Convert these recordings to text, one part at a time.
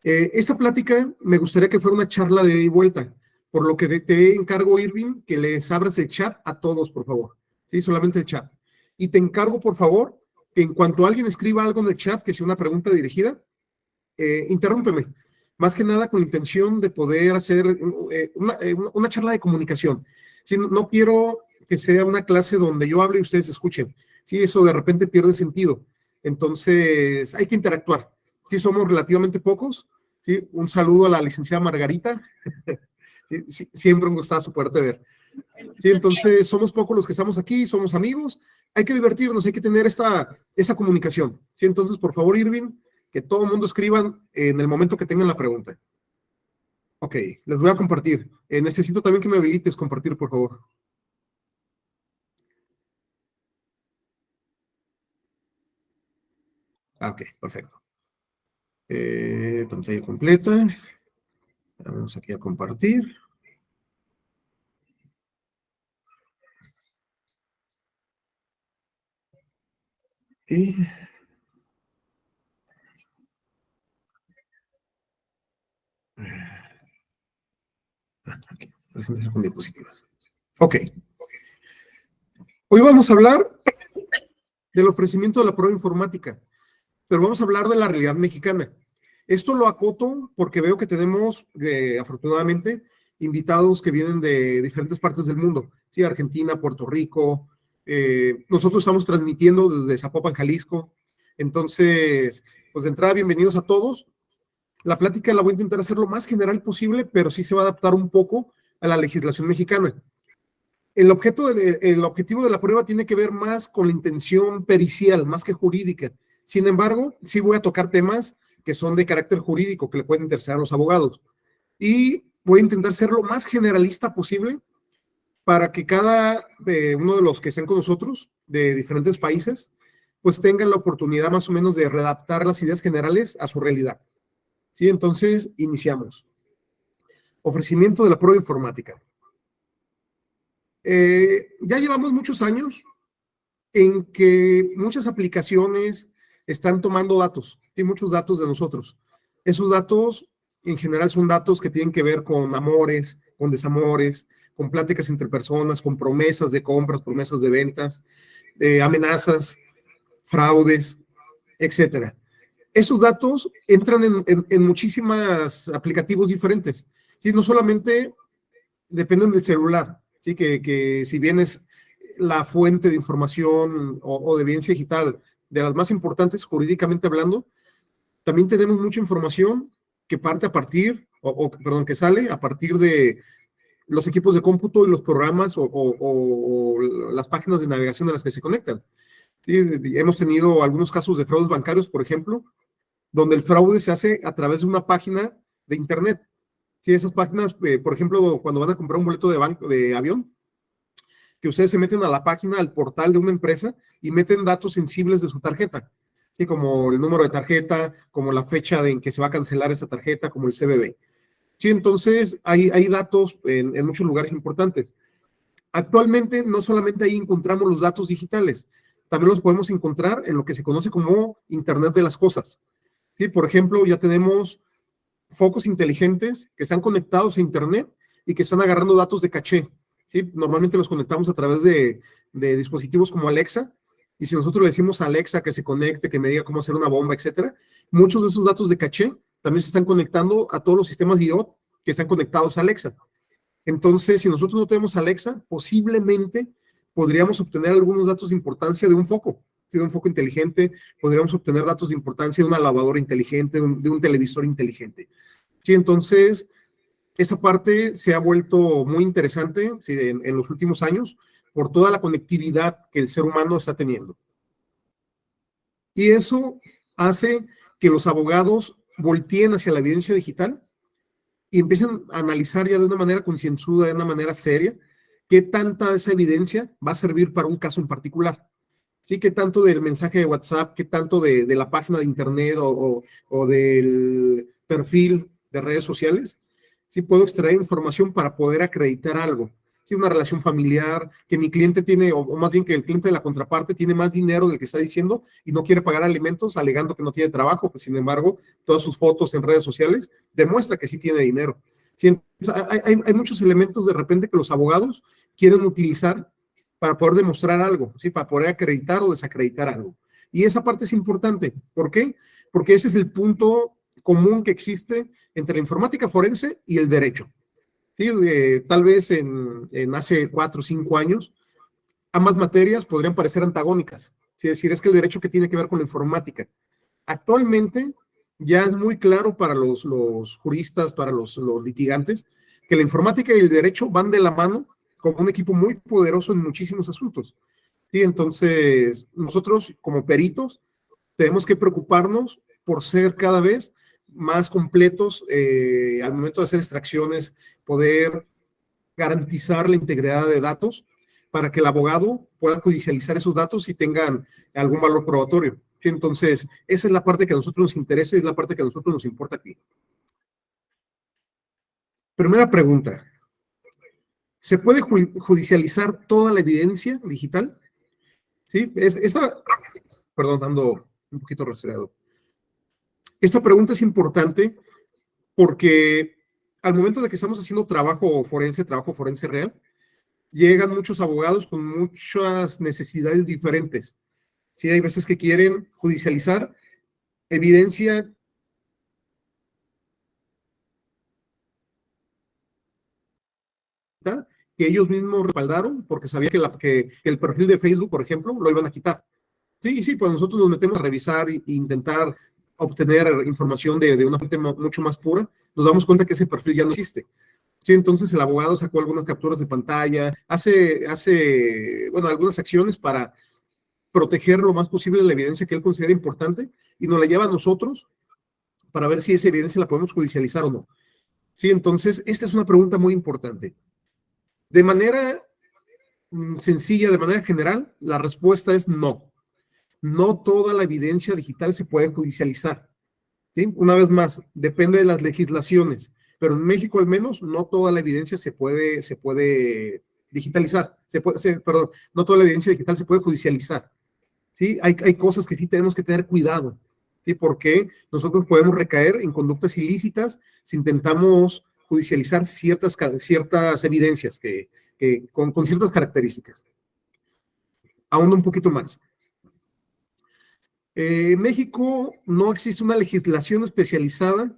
Esta plática me gustaría que fuera una charla de ida y vuelta, por lo que te encargo, Irving, que les abras el chat a todos, por favor. Sí, solamente el chat. Y te encargo, por favor, que en cuanto alguien escriba algo en el chat, que sea una pregunta dirigida, interrúmpeme. Más que nada con la intención de poder hacer una charla de comunicación. Sí, no quiero que sea una clase donde yo hable y ustedes escuchen. Sí, eso de repente pierde sentido. Entonces, hay que interactuar. Sí, somos relativamente pocos. Sí, un saludo a la licenciada Margarita. Sí, siempre un gustazo poderte ver. Sí, entonces somos pocos los que estamos aquí, somos amigos, hay que divertirnos, hay que tener esa comunicación. Sí, entonces, por favor, Irving, que todo el mundo escriban en el momento que tengan la pregunta. Ok, les voy a compartir. Necesito también que me habilites compartir, por favor. Ok, perfecto. Pantalla completa. Vamos aquí a compartir. Y... aquí, presencia con diapositivas. Ok. Hoy vamos a hablar del ofrecimiento de la prueba informática, pero vamos a hablar de la realidad mexicana. Esto lo acoto porque veo que tenemos, afortunadamente, invitados que vienen de diferentes partes del mundo, sí, Argentina, Puerto Rico. Nosotros estamos transmitiendo desde Zapopan, Jalisco. Entonces, pues de entrada, bienvenidos a todos. La plática la voy a intentar hacer lo más general posible, pero sí se va a adaptar un poco a la legislación mexicana. El objetivo de la prueba tiene que ver más con la intención pericial, más que jurídica. Sin embargo, sí voy a tocar temas que son de carácter jurídico, que le pueden interesar a los abogados. Y voy a intentar ser lo más generalista posible para que cada uno de los que estén con nosotros, de diferentes países, pues tengan la oportunidad más o menos de redactar las ideas generales a su realidad. ¿Sí? Entonces, iniciamos. Ofrecimiento de la prueba informática. Ya llevamos muchos años en que muchas aplicaciones están tomando datos, y muchos datos de nosotros. Esos datos en general son datos que tienen que ver con amores, con desamores, con pláticas entre personas, con promesas de compras, promesas de ventas, amenazas, fraudes, etcétera. Esos datos entran en muchísimos aplicativos diferentes. ¿Sí? No solamente dependen del celular, ¿sí? Que si bien es la fuente de información o de evidencia digital de las más importantes jurídicamente hablando, también tenemos mucha información que parte a partir, perdón, que sale a partir de los equipos de cómputo y los programas o las páginas de navegación a las que se conectan. ¿Sí? Hemos tenido algunos casos de fraudes bancarios, por ejemplo, donde el fraude se hace a través de una página de internet. Sí, esas páginas, por ejemplo, cuando van a comprar un boleto de avión, que ustedes se meten a la página, al portal de una empresa y meten datos sensibles de su tarjeta, ¿sí? Como el número de tarjeta, como la fecha en que se va a cancelar esa tarjeta, como el CBB. Sí, entonces hay datos en muchos lugares importantes. Actualmente no solamente ahí encontramos los datos digitales, también los podemos encontrar en lo que se conoce como Internet de las Cosas. ¿Sí? Por ejemplo, ya tenemos focos inteligentes que están conectados a Internet y que están agarrando datos de caché. ¿Sí? Normalmente los conectamos a través de dispositivos como Alexa, y si nosotros le decimos a Alexa que se conecte, que me diga cómo hacer una bomba, etcétera, muchos de esos datos de caché también se están conectando a todos los sistemas IoT que están conectados a Alexa. Entonces, si nosotros no tenemos Alexa, posiblemente podríamos obtener algunos datos de importancia de un foco, de un foco inteligente, podríamos obtener datos de importancia de una lavadora inteligente, de un televisor inteligente. Sí, entonces, esa parte se ha vuelto muy interesante, sí, en los últimos años por toda la conectividad que el ser humano está teniendo. Y eso hace que los abogados volteen hacia la evidencia digital y empiezan a analizar ya de una manera concienzuda, de una manera seria, qué tanta de esa evidencia va a servir para un caso en particular. ¿Sí? ¿Qué tanto del mensaje de WhatsApp, qué tanto de la página de internet o del perfil de redes sociales? Sí puedo extraer información para poder acreditar algo. ¿sí? Una relación familiar, que mi cliente tiene, o más bien que el cliente de la contraparte tiene más dinero del que está diciendo y no quiere pagar alimentos, alegando que no tiene trabajo, pues sin embargo, todas sus fotos en redes sociales demuestra que sí tiene dinero. ¿Sí? Entonces, hay muchos elementos de repente que los abogados quieren utilizar para poder demostrar algo, ¿sí? Para poder acreditar o desacreditar algo. Y esa parte es importante. ¿Por qué? Porque ese es el punto común que existe entre la informática forense y el derecho. ¿Sí? Tal vez en hace 4 o 5 años, ambas materias podrían parecer antagónicas. ¿Sí? Es decir, es que el derecho que tiene que ver con la informática. Actualmente ya es muy claro para los juristas, para los litigantes, que la informática y el derecho van de la mano como un equipo muy poderoso en muchísimos asuntos. ¿Sí? Entonces, nosotros como peritos tenemos que preocuparnos por ser cada vez más completos al momento de hacer extracciones, poder garantizar la integridad de datos para que el abogado pueda judicializar esos datos y tengan algún valor probatorio. Entonces, esa es la parte que a nosotros nos interesa y es la parte que a nosotros nos importa aquí. Primera pregunta. ¿Se puede judicializar toda la evidencia digital? Sí, perdón, ando un poquito resfriado. Esta pregunta es importante porque al momento de que estamos haciendo trabajo forense real, llegan muchos abogados con muchas necesidades diferentes. Sí, hay veces que quieren judicializar evidencia que ellos mismos respaldaron porque sabían que el perfil de Facebook, por ejemplo, lo iban a quitar. Sí, sí, pues nosotros nos metemos a revisar e intentar obtener información de una fuente mucho más pura, nos damos cuenta que ese perfil ya no existe. Sí, entonces el abogado sacó algunas capturas de pantalla, bueno, algunas acciones para proteger lo más posible la evidencia que él considera importante y nos la lleva a nosotros para ver si esa evidencia la podemos judicializar o no. Sí, entonces esta es una pregunta muy importante. De manera sencilla, de manera general, la respuesta es no. No toda la evidencia digital se puede judicializar. ¿Sí? Una vez más, depende de las legislaciones, pero en México al menos no toda la evidencia se puede digitalizar, perdón, no toda la evidencia digital se puede judicializar. ¿Sí? Hay cosas que sí tenemos que tener cuidado, ¿sí? Porque nosotros podemos recaer en conductas ilícitas si intentamos judicializar ciertas evidencias con ciertas características. Aún un poquito más. En México no existe una legislación especializada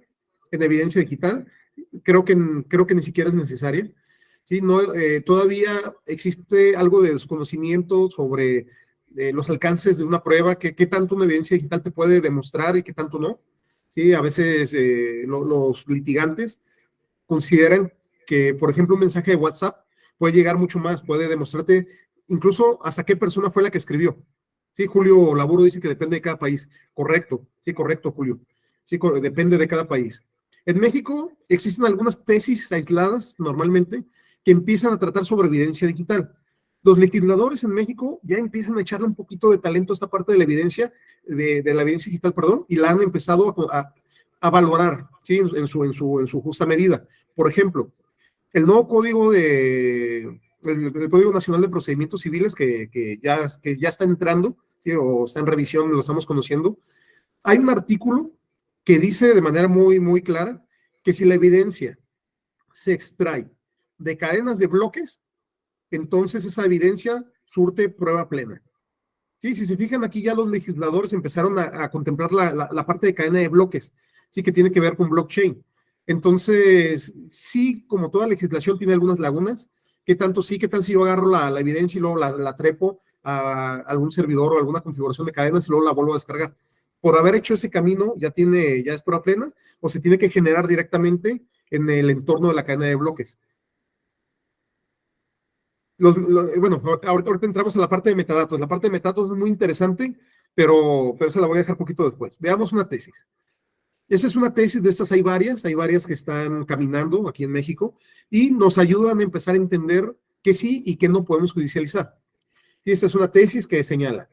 en evidencia digital. Creo que ni siquiera es necesaria. ¿Sí? No, todavía existe algo de desconocimiento sobre los alcances de una prueba, qué tanto una evidencia digital te puede demostrar y qué tanto no. ¿Sí? A veces los litigantes consideran que, por ejemplo, un mensaje de WhatsApp puede llegar mucho más, puede demostrarte incluso hasta qué persona fue la que escribió. Sí, Julio Laburo dice que depende de cada país. Correcto, sí, correcto, Julio. Sí, depende de cada país. En México existen algunas tesis aisladas, normalmente, que empiezan a tratar sobre evidencia digital. Los legisladores en México ya empiezan a echarle un poquito de talento a esta parte de la evidencia, de la evidencia digital, perdón, y la han empezado a valorar, ¿sí? en su justa medida. Por ejemplo, el nuevo código el Código Nacional de Procedimientos Civiles que ya está entrando, ¿sí? O está en revisión, lo estamos conociendo, hay un artículo que dice de manera muy, muy clara que si la evidencia se extrae de cadenas de bloques, entonces esa evidencia surte prueba plena. Sí, si se fijan aquí ya los legisladores empezaron a contemplar la parte de cadena de bloques, sí que tiene que ver con blockchain. Entonces, sí, como toda legislación tiene algunas lagunas, ¿qué tanto sí? ¿Qué tal si yo agarro la evidencia y luego la trepo a algún servidor o alguna configuración de cadenas y luego la vuelvo a descargar? Por haber hecho ese camino, ya es prueba plena o se tiene que generar directamente en el entorno de la cadena de bloques. Bueno, ahorita entramos a la parte de metadatos. La parte de metadatos es muy interesante, pero se la voy a dejar poquito después. Veamos una tesis. Esa es una tesis, de estas hay varias que están caminando aquí en México y nos ayudan a empezar a entender qué sí y qué no podemos judicializar. Y esta es una tesis que señala: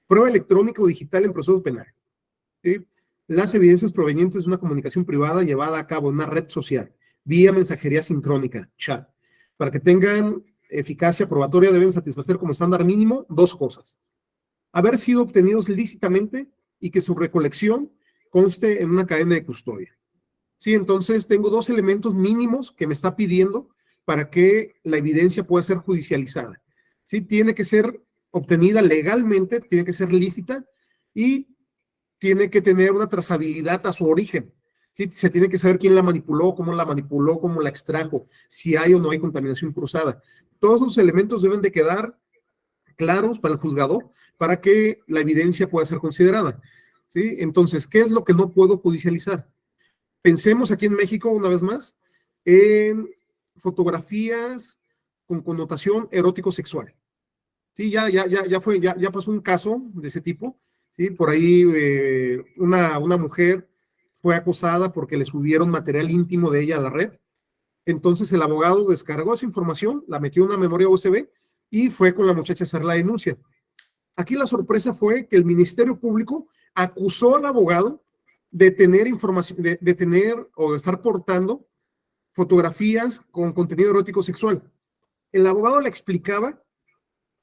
prueba electrónica o digital en proceso penal. ¿Sí? Las evidencias provenientes de una comunicación privada llevada a cabo en una red social, vía mensajería sincrónica, chat, Para que tengan eficacia probatoria deben satisfacer como estándar mínimo 2 cosas. Haber sido obtenidos lícitamente y que su recolección conste en una cadena de custodia. Sí, entonces tengo 2 elementos mínimos que me está pidiendo para que la evidencia pueda ser judicializada. Sí, tiene que ser obtenida legalmente, tiene que ser lícita y tiene que tener una trazabilidad a su origen. ¿Sí? Se tiene que saber quién la manipuló, cómo la extrajo, si hay o no hay contaminación cruzada. Todos esos elementos deben de quedar claros para el juzgador para que la evidencia pueda ser considerada. ¿Sí? Entonces, ¿qué es lo que no puedo judicializar? Pensemos aquí en México, una vez más, en fotografías con connotación erótico-sexual. Sí, ya pasó un caso de ese tipo. ¿Sí? Por ahí una mujer fue acosada porque le subieron material íntimo de ella a la red. Entonces el abogado descargó esa información, la metió en una memoria USB y fue con la muchacha a hacer la denuncia. Aquí la sorpresa fue que el Ministerio Público acusó al abogado de tener información, de tener o de estar portando fotografías con contenido erótico sexual. El abogado le explicaba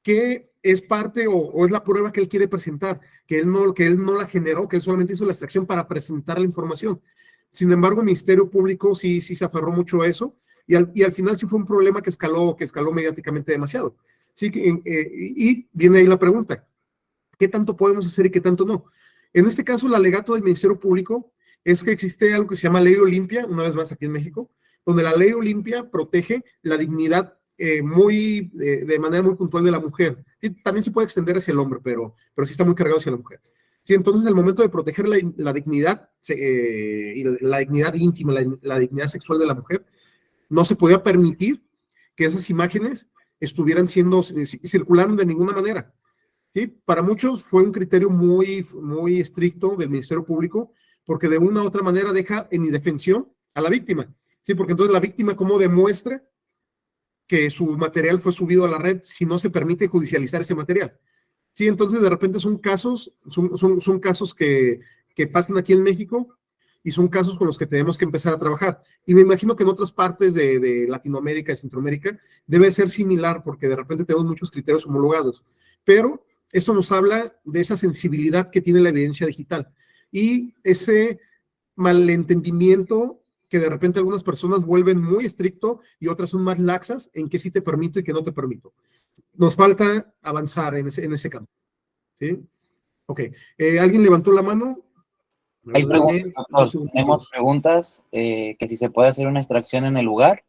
que es parte o es la prueba que él quiere presentar, que él no la generó, que él solamente hizo la extracción para presentar la información. Sin embargo, el Ministerio Público sí se aferró mucho a eso y al final sí fue un problema que escaló mediáticamente demasiado. Sí, y viene ahí la pregunta, ¿qué tanto podemos hacer y qué tanto no? En este caso, el alegato del Ministerio Público es que existe algo que se llama Ley Olimpia, una vez más aquí en México, donde la Ley Olimpia protege la dignidad de manera muy puntual de la mujer. Y también se puede extender hacia el hombre, pero sí está muy cargado hacia la mujer. Sí, entonces, en el momento de proteger la dignidad, y la dignidad íntima, la dignidad sexual de la mujer, no se podía permitir que esas imágenes estuvieran circulando de ninguna manera. ¿Sí? Para muchos fue un criterio muy estricto del Ministerio Público, porque de una u otra manera deja en indefensión a la víctima. ¿Sí? Porque entonces la víctima, ¿cómo demuestra que su material fue subido a la red si no se permite judicializar ese material? Sí, entonces de repente son casos que pasan aquí en México y son casos con los que tenemos que empezar a trabajar. Y me imagino que en otras partes de Latinoamérica y Centroamérica debe ser similar porque de repente tenemos muchos criterios homologados. Pero esto nos habla de esa sensibilidad que tiene la evidencia digital y ese malentendimiento que de repente algunas personas vuelven muy estricto y otras son más laxas en que sí te permito y que no te permito. Nos falta avanzar en ese campo. ¿Sí? Ok. ¿Alguien levantó la mano? Hay preguntas, doctor. Tenemos preguntas que si se puede hacer una extracción en el lugar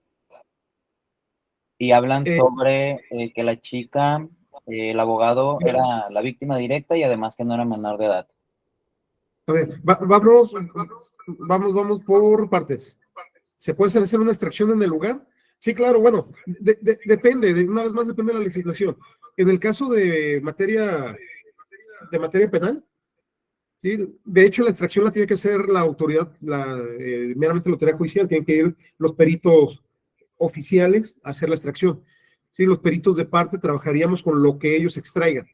y hablan sobre que la chica, el abogado era la víctima directa y además que no era menor de edad. A ver, vamos por partes. ¿Se puede hacer una extracción en el lugar? Sí, claro, bueno, depende, una vez más depende de la legislación. En el caso de materia penal, ¿sí? De hecho, la extracción la tiene que hacer la autoridad, meramente la autoridad judicial, tienen que ir los peritos oficiales a hacer la extracción. ¿Sí? Los peritos de parte trabajaríamos con lo que ellos extraigan.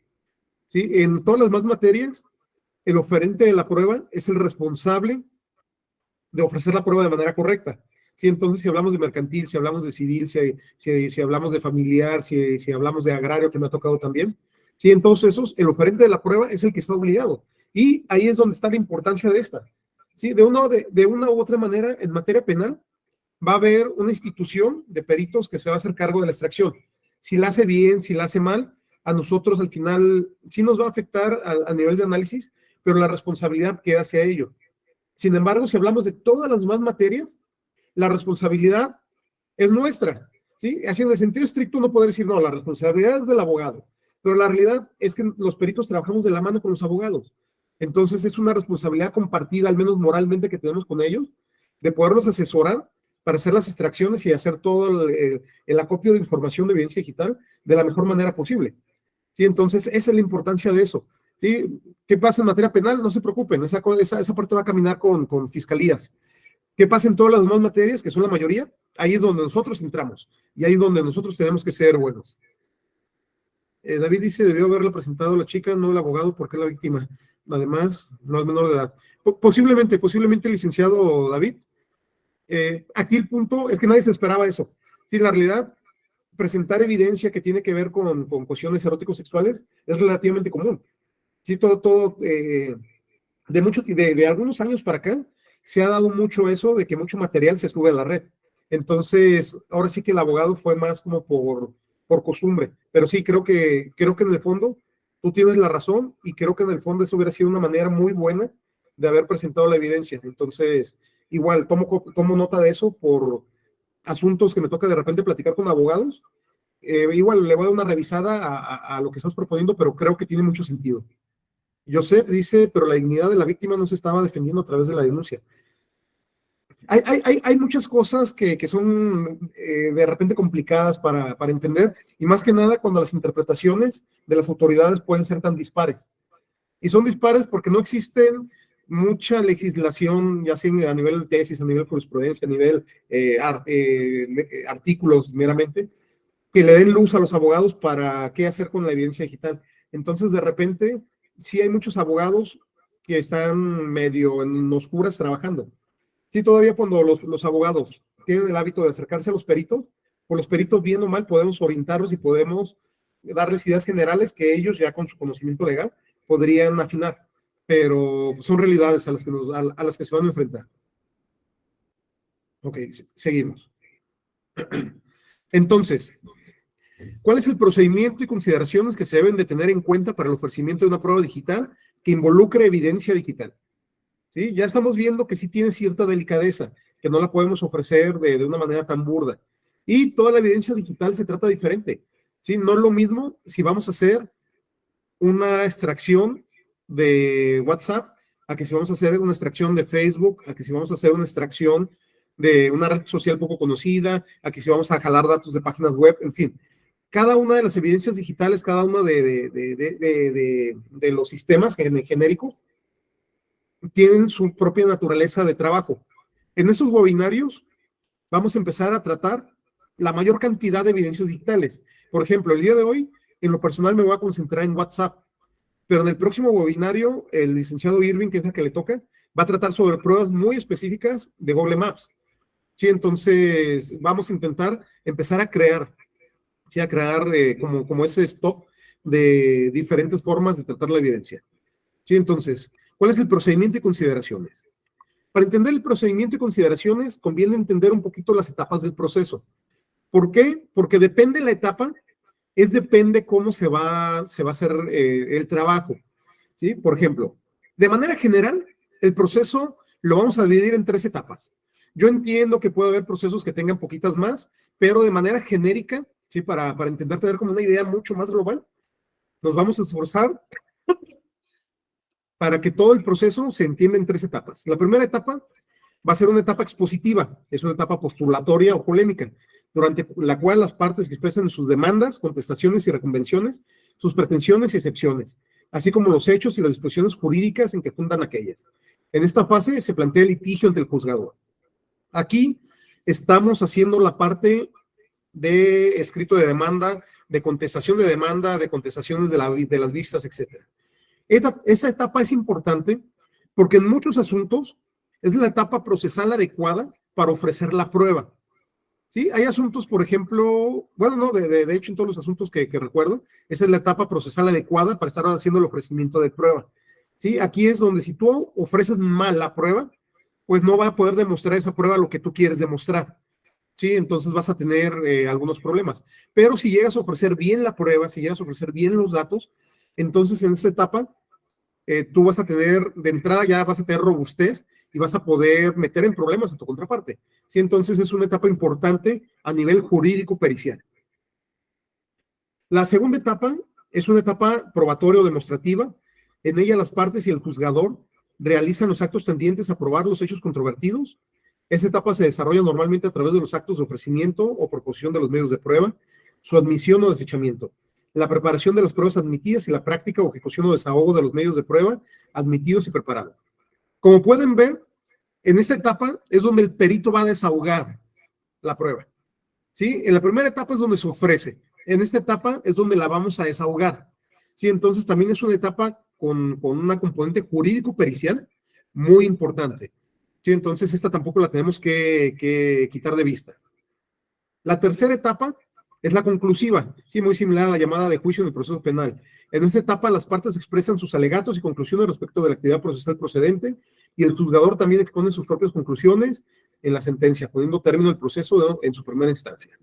¿Sí? En todas las demás materias, el oferente de la prueba es el responsable de ofrecer la prueba de manera correcta. ¿Sí? Entonces, si hablamos de mercantil, si hablamos de civil, si hablamos de familiar, si hablamos de agrario, que me ha tocado también, ¿sí? Entonces, el oferente de la prueba es el que está obligado. Y ahí es donde está la importancia de esta. ¿Sí? De una u otra manera, en materia penal, va a haber una institución de peritos que se va a hacer cargo de la extracción. Si la hace bien, si la hace mal, a nosotros al final sí nos va a afectar a nivel de análisis, pero la responsabilidad queda hacia ello. Sin embargo, si hablamos de todas las demás materias, la responsabilidad es nuestra. ¿Sí? Así en el sentido estricto no poder decir, no, la responsabilidad es del abogado, pero la realidad es que los peritos trabajamos de la mano con los abogados. Entonces es una responsabilidad compartida, al menos moralmente, que tenemos con ellos, de poderlos asesorar para hacer las extracciones y hacer todo el acopio de información de evidencia digital de la mejor manera posible. ¿Sí? Entonces, esa es la importancia de eso. ¿Sí? ¿Qué pasa en materia penal? No se preocupen, esa parte va a caminar con fiscalías. ¿Qué pasa en todas las demás materias, que son la mayoría? Ahí es donde nosotros entramos y ahí es donde nosotros tenemos que ser buenos. David dice, debió haberle presentado a la chica, no el abogado, porque es la víctima. Además, no es menor de edad. Posiblemente, licenciado David. Aquí el punto es que nadie se esperaba eso. Sí, la realidad presentar evidencia que tiene que ver con cuestiones eróticos sexuales es relativamente común. Sí, de algunos años para acá, se ha dado mucho eso de que mucho material se sube a la red. Entonces, ahora sí que el abogado fue más como por costumbre. Pero sí, creo que en el fondo tú tienes la razón y creo que en el fondo eso hubiera sido una manera muy buena de haber presentado la evidencia. Entonces, igual, tomo nota de eso por asuntos que me toca de repente platicar con abogados. Igual le voy a dar una revisada a lo que estás proponiendo, pero creo que tiene mucho sentido. Joseph dice, pero la dignidad de la víctima no se estaba defendiendo a través de la denuncia. Hay muchas cosas que son de repente complicadas para entender, y más que nada cuando las interpretaciones de las autoridades pueden ser tan dispares. Y son dispares porque no existen mucha legislación, ya sea a nivel de tesis, a nivel de jurisprudencia, a nivel artículos meramente, que le den luz a los abogados para qué hacer con la evidencia digital. Entonces, de repente, sí hay muchos abogados que están medio en oscuras trabajando. Sí, todavía cuando los abogados tienen el hábito de acercarse a los peritos, pues los peritos, bien o mal, podemos orientarlos y podemos darles ideas generales que ellos, ya con su conocimiento legal, podrían afinar. Pero son realidades a las que se van a enfrentar. Ok, seguimos. Entonces, ¿cuál es el procedimiento y consideraciones que se deben de tener en cuenta para el ofrecimiento de una prueba digital que involucre evidencia digital? ¿Sí? Ya estamos viendo que sí tiene cierta delicadeza, que no la podemos ofrecer de una manera tan burda. Y toda la evidencia digital se trata diferente. ¿Sí? No es lo mismo si vamos a hacer una extracción de WhatsApp, a que si vamos a hacer una extracción de Facebook, a que si vamos a hacer una extracción de una red social poco conocida, a que si vamos a jalar datos de páginas web, en fin. Cada una de las evidencias digitales, cada uno de los sistemas genéricos, tienen su propia naturaleza de trabajo. En esos webinarios vamos a empezar a tratar la mayor cantidad de evidencias digitales. Por ejemplo, el día de hoy, en lo personal me voy a concentrar en WhatsApp, pero en el próximo webinario, el licenciado Irving, que es el que le toca, va a tratar sobre pruebas muy específicas de Google Maps. Sí, entonces vamos a intentar empezar a crear, ¿sí? Como ese stock de diferentes formas de tratar la evidencia. Sí, entonces, ¿cuál es el procedimiento y consideraciones? Para entender el procedimiento y consideraciones, conviene entender un poquito las etapas del proceso. ¿Por qué? Porque depende de la etapa, depende cómo se va a hacer el trabajo. ¿Sí? Por ejemplo, de manera general, el proceso lo vamos a dividir en 3 etapas. Yo entiendo que puede haber procesos que tengan poquitas más, pero de manera genérica, ¿sí? Para intentar tener como una idea mucho más global, nos vamos a esforzar para que todo el proceso se entienda en 3 etapas. La primera etapa va a ser una etapa expositiva, es una etapa postulatoria o polémica, durante la cual las partes expresan sus demandas, contestaciones y reconvenciones, sus pretensiones y excepciones, así como los hechos y las disposiciones jurídicas en que fundan aquellas. En esta fase se plantea el litigio ante el juzgador. Aquí estamos haciendo la parte de escrito de demanda, de contestación de demanda, de contestaciones de las vistas, etc. Esta etapa es importante porque en muchos asuntos es la etapa procesal adecuada para ofrecer la prueba. ¿Sí? Hay asuntos, por ejemplo, bueno, no, de hecho en todos los asuntos que recuerdo, esa es la etapa procesal adecuada para estar haciendo el ofrecimiento de prueba. ¿Sí? Aquí es donde si tú ofreces mal la prueba, pues no va a poder demostrar esa prueba lo que tú quieres demostrar. ¿Sí? Entonces vas a tener algunos problemas. Pero si llegas a ofrecer bien la prueba, si llegas a ofrecer bien los datos, entonces en esa etapa tú vas a tener, de entrada ya vas a tener robustez y vas a poder meter en problemas a tu contraparte. ¿Sí? Entonces es una etapa importante a nivel jurídico pericial. La segunda etapa es una etapa probatoria o demostrativa. En ella las partes y el juzgador realizan los actos tendientes a probar los hechos controvertidos. Esa etapa se desarrolla normalmente a través de los actos de ofrecimiento o proposición de los medios de prueba, su admisión o desechamiento, la preparación de las pruebas admitidas y la práctica o ejecución o desahogo de los medios de prueba admitidos y preparados. Como pueden ver, en esta etapa es donde el perito va a desahogar la prueba. ¿Sí? En la primera etapa es donde se ofrece. En esta etapa es donde la vamos a desahogar. ¿Sí? Entonces también es una etapa con una componente jurídico-pericial muy importante. ¿Sí? Entonces esta tampoco la tenemos que quitar de vista. La tercera etapa es la conclusiva, sí, muy similar a la llamada de juicio en el proceso penal. En esta etapa, las partes expresan sus alegatos y conclusiones respecto de la actividad procesal procedente, y el juzgador también expone sus propias conclusiones en la sentencia, poniendo término al proceso en su primera instancia.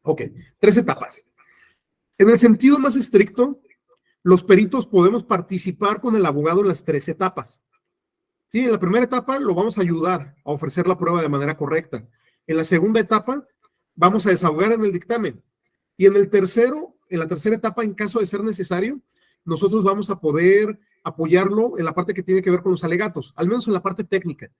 Ok, 3 etapas. En el sentido más estricto, los peritos podemos participar con el abogado en las 3 etapas. Sí, en la primera etapa lo vamos a ayudar a ofrecer la prueba de manera correcta. En la segunda etapa, vamos a desahogar en el dictamen. Y en la tercera etapa, en caso de ser necesario, nosotros vamos a poder apoyarlo en la parte que tiene que ver con los alegatos, al menos en la parte técnica.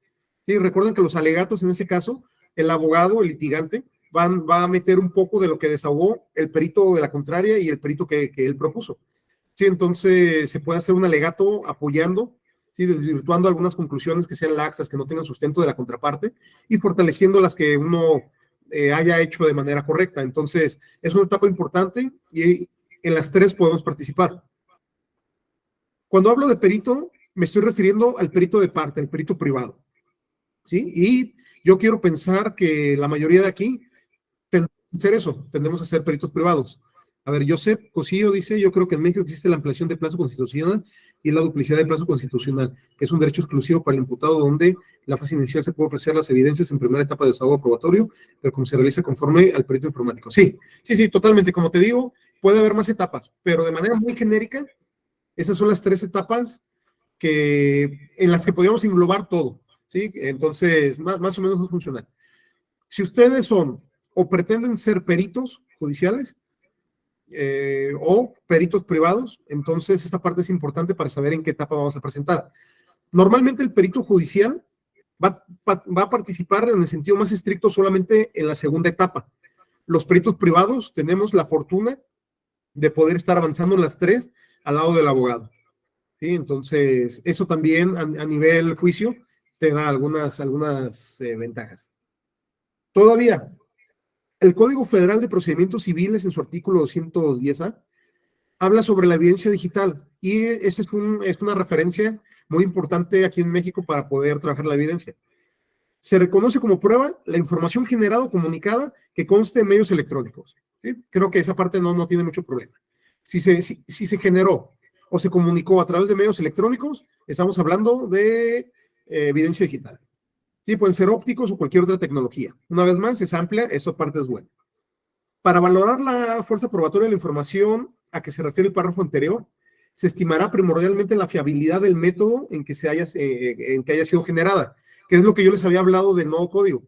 Sí, recuerden que los alegatos, en ese caso, el abogado, el litigante, va a meter un poco de lo que desahogó el perito de la contraria y el perito que él propuso. Sí, entonces se puede hacer un alegato apoyando, sí, desvirtuando algunas conclusiones que sean laxas, que no tengan sustento de la contraparte, y fortaleciendo las que uno haya hecho de manera correcta. Entonces, es una etapa importante y en las 3 podemos participar. Cuando hablo de perito, me estoy refiriendo al perito de parte, al perito privado, ¿sí? Y yo quiero pensar que la mayoría de aquí tendemos a hacer eso, tendemos a ser peritos privados. A ver, Josep Cosillo dice, yo creo que en México existe la ampliación de plazo constitucional y la duplicidad de plazo constitucional, que es un derecho exclusivo para el imputado donde la fase inicial se puede ofrecer las evidencias en primera etapa de desahogo probatorio, pero como se realiza conforme al perito informático. Sí, totalmente. Como te digo, puede haber más etapas, pero de manera muy genérica, esas son las 3 etapas en las que podríamos englobar todo, ¿sí? Entonces, más o menos no funciona. Si ustedes son o pretenden ser peritos judiciales, o peritos privados, entonces esta parte es importante para saber en qué etapa vamos a presentar. Normalmente el perito judicial va a participar en el sentido más estricto solamente en la segunda etapa. Los peritos privados tenemos la fortuna de poder estar avanzando en las 3 al lado del abogado. ¿Sí? Entonces, eso también a nivel juicio te da algunas ventajas. Todavía, el Código Federal de Procedimientos Civiles, en su artículo 210A, habla sobre la evidencia digital, y esa es una referencia muy importante aquí en México para poder trabajar la evidencia. Se reconoce como prueba la información generada o comunicada que conste en medios electrónicos. ¿Sí? Creo que esa parte no tiene mucho problema. Si se generó o se comunicó a través de medios electrónicos, estamos hablando de evidencia digital. Sí, pueden ser ópticos o cualquier otra tecnología. Una vez más, es amplia, esa parte es buena. Para valorar la fuerza probatoria de la información a que se refiere el párrafo anterior, se estimará primordialmente la fiabilidad del método en que haya sido generada, que es lo que yo les había hablado del nuevo código.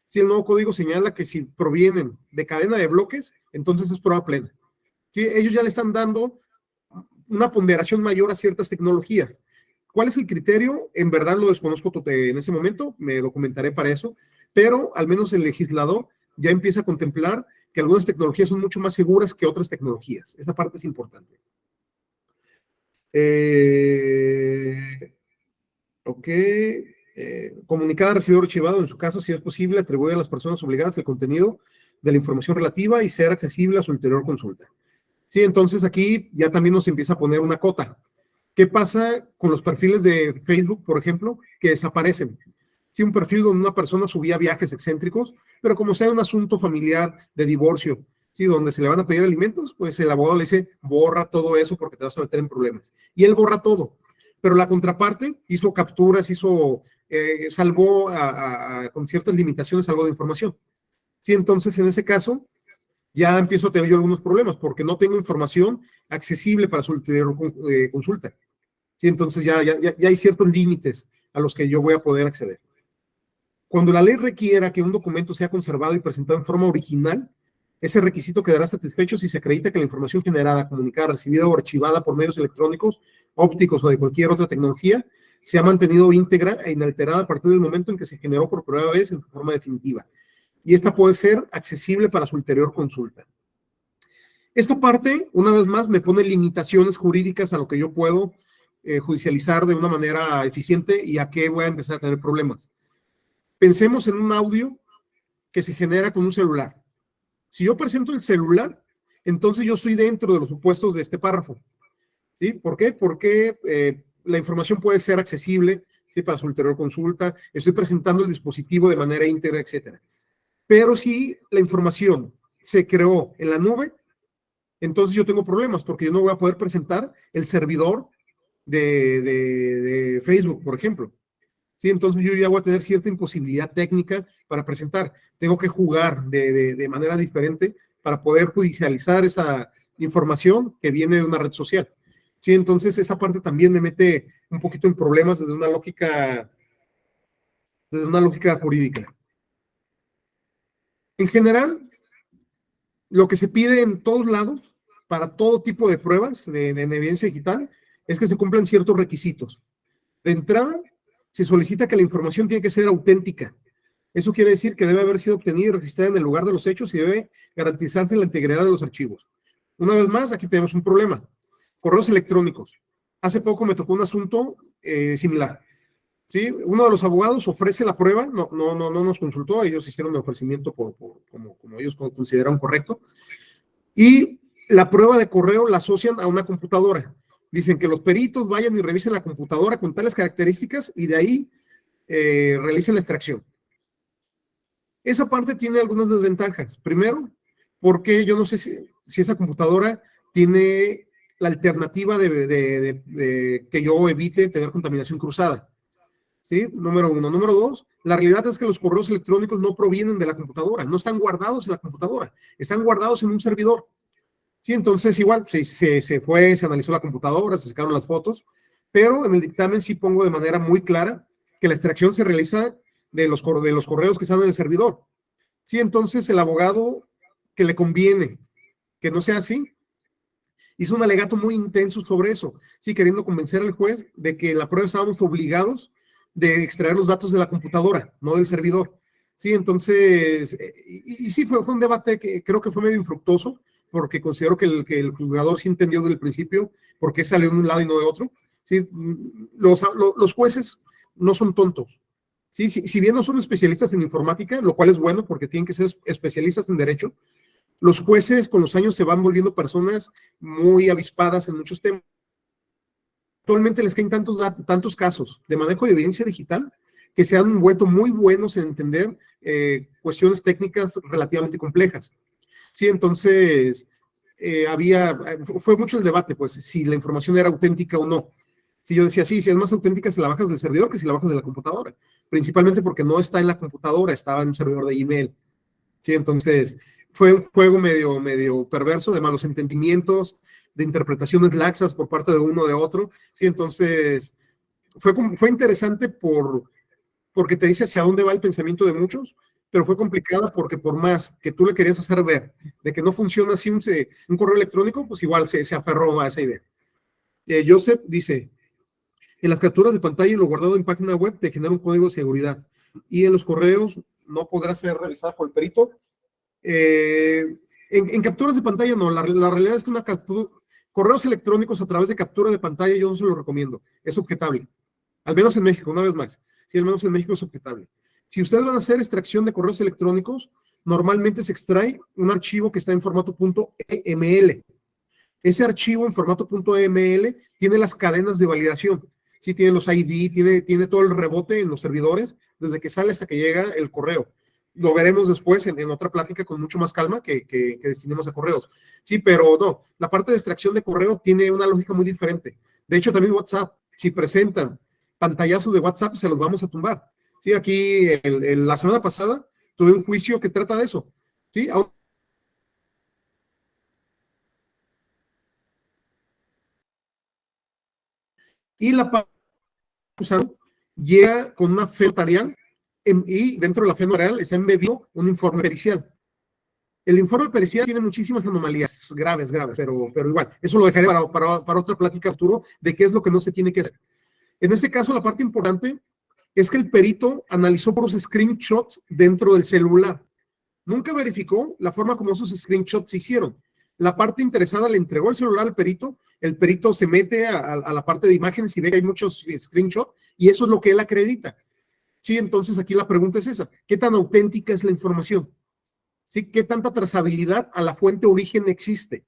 Si el nuevo código señala que si provienen de cadena de bloques, entonces es prueba plena. ¿Sí? Ellos ya le están dando una ponderación mayor a ciertas tecnologías. ¿Cuál es el criterio? En verdad lo desconozco en ese momento, me documentaré para eso, pero al menos el legislador ya empieza a contemplar que algunas tecnologías son mucho más seguras que otras tecnologías. Esa parte es importante. Ok. Comunicada, recibido o archivado, en su caso, si es posible, atribuye a las personas obligadas el contenido de la información relativa y ser accesible a su ulterior consulta. Sí, entonces aquí ya también nos empieza a poner una cota. ¿Qué pasa con los perfiles de Facebook, por ejemplo, que desaparecen? Sí, un perfil donde una persona subía viajes excéntricos, pero como sea un asunto familiar de divorcio, sí, donde se le van a pedir alimentos, pues el abogado le dice, borra todo eso porque te vas a meter en problemas. Y él borra todo. Pero la contraparte hizo capturas, salvó con ciertas limitaciones algo de información. Sí, entonces en ese caso ya empiezo a tener yo algunos problemas porque no tengo información accesible para su ulterior consulta. Sí, entonces ya hay ciertos límites a los que yo voy a poder acceder. Cuando la ley requiera que un documento sea conservado y presentado en forma original, ese requisito quedará satisfecho si se acredita que la información generada, comunicada, recibida o archivada por medios electrónicos, ópticos o de cualquier otra tecnología se ha mantenido íntegra e inalterada a partir del momento en que se generó por primera vez en forma definitiva. Y esta puede ser accesible para su ulterior consulta. Esta parte, una vez más, me pone limitaciones jurídicas a lo que yo puedo judicializar de una manera eficiente y a qué voy a empezar a tener problemas. Pensemos en un audio que se genera con un celular. Si yo presento el celular, entonces yo estoy dentro de los supuestos de este párrafo. ¿Sí? ¿Por qué? Porque la información puede ser accesible, ¿sí? Para su ulterior consulta, estoy presentando el dispositivo de manera íntegra, etc. Pero si la información se creó en la nube, entonces yo tengo problemas porque yo no voy a poder presentar el servidor de Facebook, por ejemplo. ¿Sí? Entonces yo ya voy a tener cierta imposibilidad técnica para presentar. Tengo que jugar de manera diferente para poder judicializar esa información que viene de una red social. ¿Sí? Entonces esa parte también me mete un poquito en problemas desde una lógica jurídica. En general, lo que se pide en todos lados, para todo tipo de pruebas de evidencia digital, es que se cumplan ciertos requisitos. De entrada, se solicita que la información tiene que ser auténtica. Eso quiere decir que debe haber sido obtenida y registrada en el lugar de los hechos y debe garantizarse la integridad de los archivos. Una vez más, aquí tenemos un problema. Correos electrónicos. Hace poco me tocó un asunto similar. ¿Sí? Uno de los abogados ofrece la prueba, no nos consultó, ellos hicieron el ofrecimiento como ellos consideraron correcto, y la prueba de correo la asocian a una computadora. Dicen que los peritos vayan y revisen la computadora con tales características y de ahí realicen la extracción. Esa parte tiene algunas desventajas. Primero, porque yo no sé si esa computadora tiene la alternativa de que yo evite tener contaminación cruzada. ¿Sí? Número uno. Número dos, la realidad es que los correos electrónicos no provienen de la computadora, no están guardados en la computadora, están guardados en un servidor. Sí, entonces igual se analizó la computadora, se sacaron las fotos, pero en el dictamen sí pongo de manera muy clara que la extracción se realiza de los correos que están en el servidor. Sí, entonces el abogado que le conviene que no sea así, hizo un alegato muy intenso sobre eso, sí, queriendo convencer al juez de que en la prueba estábamos obligados de extraer los datos de la computadora, no del servidor. Sí, entonces, y sí, fue un debate que creo que fue medio infructuoso, porque considero que el juzgador sí entendió desde el principio por qué salió de un lado y no de otro. Sí, los jueces no son tontos. Sí, si bien no son especialistas en informática, lo cual es bueno porque tienen que ser especialistas en derecho, los jueces con los años se van volviendo personas muy avispadas en muchos temas. Actualmente les caen tantos casos de manejo de evidencia digital que se han vuelto muy buenos en entender cuestiones técnicas relativamente complejas. Sí, entonces fue mucho el debate, pues, si la información era auténtica o no. Si yo decía, sí, si es más auténtica si la bajas del servidor que si la bajas de la computadora, principalmente porque no está en la computadora, estaba en un servidor de email. Sí, entonces fue un juego medio perverso de malos entendimientos, de interpretaciones laxas por parte de uno o de otro. Sí, entonces fue interesante porque te dice hacia dónde va el pensamiento de muchos, pero fue complicada porque por más que tú le querías hacer ver de que no funciona así un correo electrónico, pues igual se aferró a esa idea. Joseph dice, en las capturas de pantalla y lo guardado en página web te genera un código de seguridad y en los correos no podrá ser revisado por el perito. En capturas de pantalla no, la realidad es que correos electrónicos a través de captura de pantalla yo no se lo recomiendo, es objetable, al menos en México, una vez más, sí, al menos en México es objetable. Si ustedes van a hacer extracción de correos electrónicos, normalmente se extrae un archivo que está en formato .eml. Ese archivo en formato .eml tiene las cadenas de validación, sí, tiene los ID, tiene todo el rebote en los servidores, desde que sale hasta que llega el correo. Lo veremos después en otra plática con mucho más calma que destinemos a correos. Sí, pero no, la parte de extracción de correo tiene una lógica muy diferente. De hecho, también WhatsApp, si presentan pantallazos de WhatsApp, se los vamos a tumbar. Sí, aquí la semana pasada tuve un juicio que trata de eso. Sí, y la llega con una fe notarial y dentro de la fe notarial está embebido un informe pericial. El informe pericial tiene muchísimas anomalías graves, pero igual, eso lo dejaré para otra plática futuro de qué es lo que no se tiene que hacer. En este caso, la parte importante es que el perito analizó por los screenshots dentro del celular. Nunca verificó la forma como esos screenshots se hicieron. La parte interesada le entregó el celular al perito, el perito se mete a la parte de imágenes y ve que hay muchos screenshots y eso es lo que él acredita. Sí, entonces aquí la pregunta es esa, ¿qué tan auténtica es la información? ¿Sí? ¿Qué tanta trazabilidad a la fuente origen existe?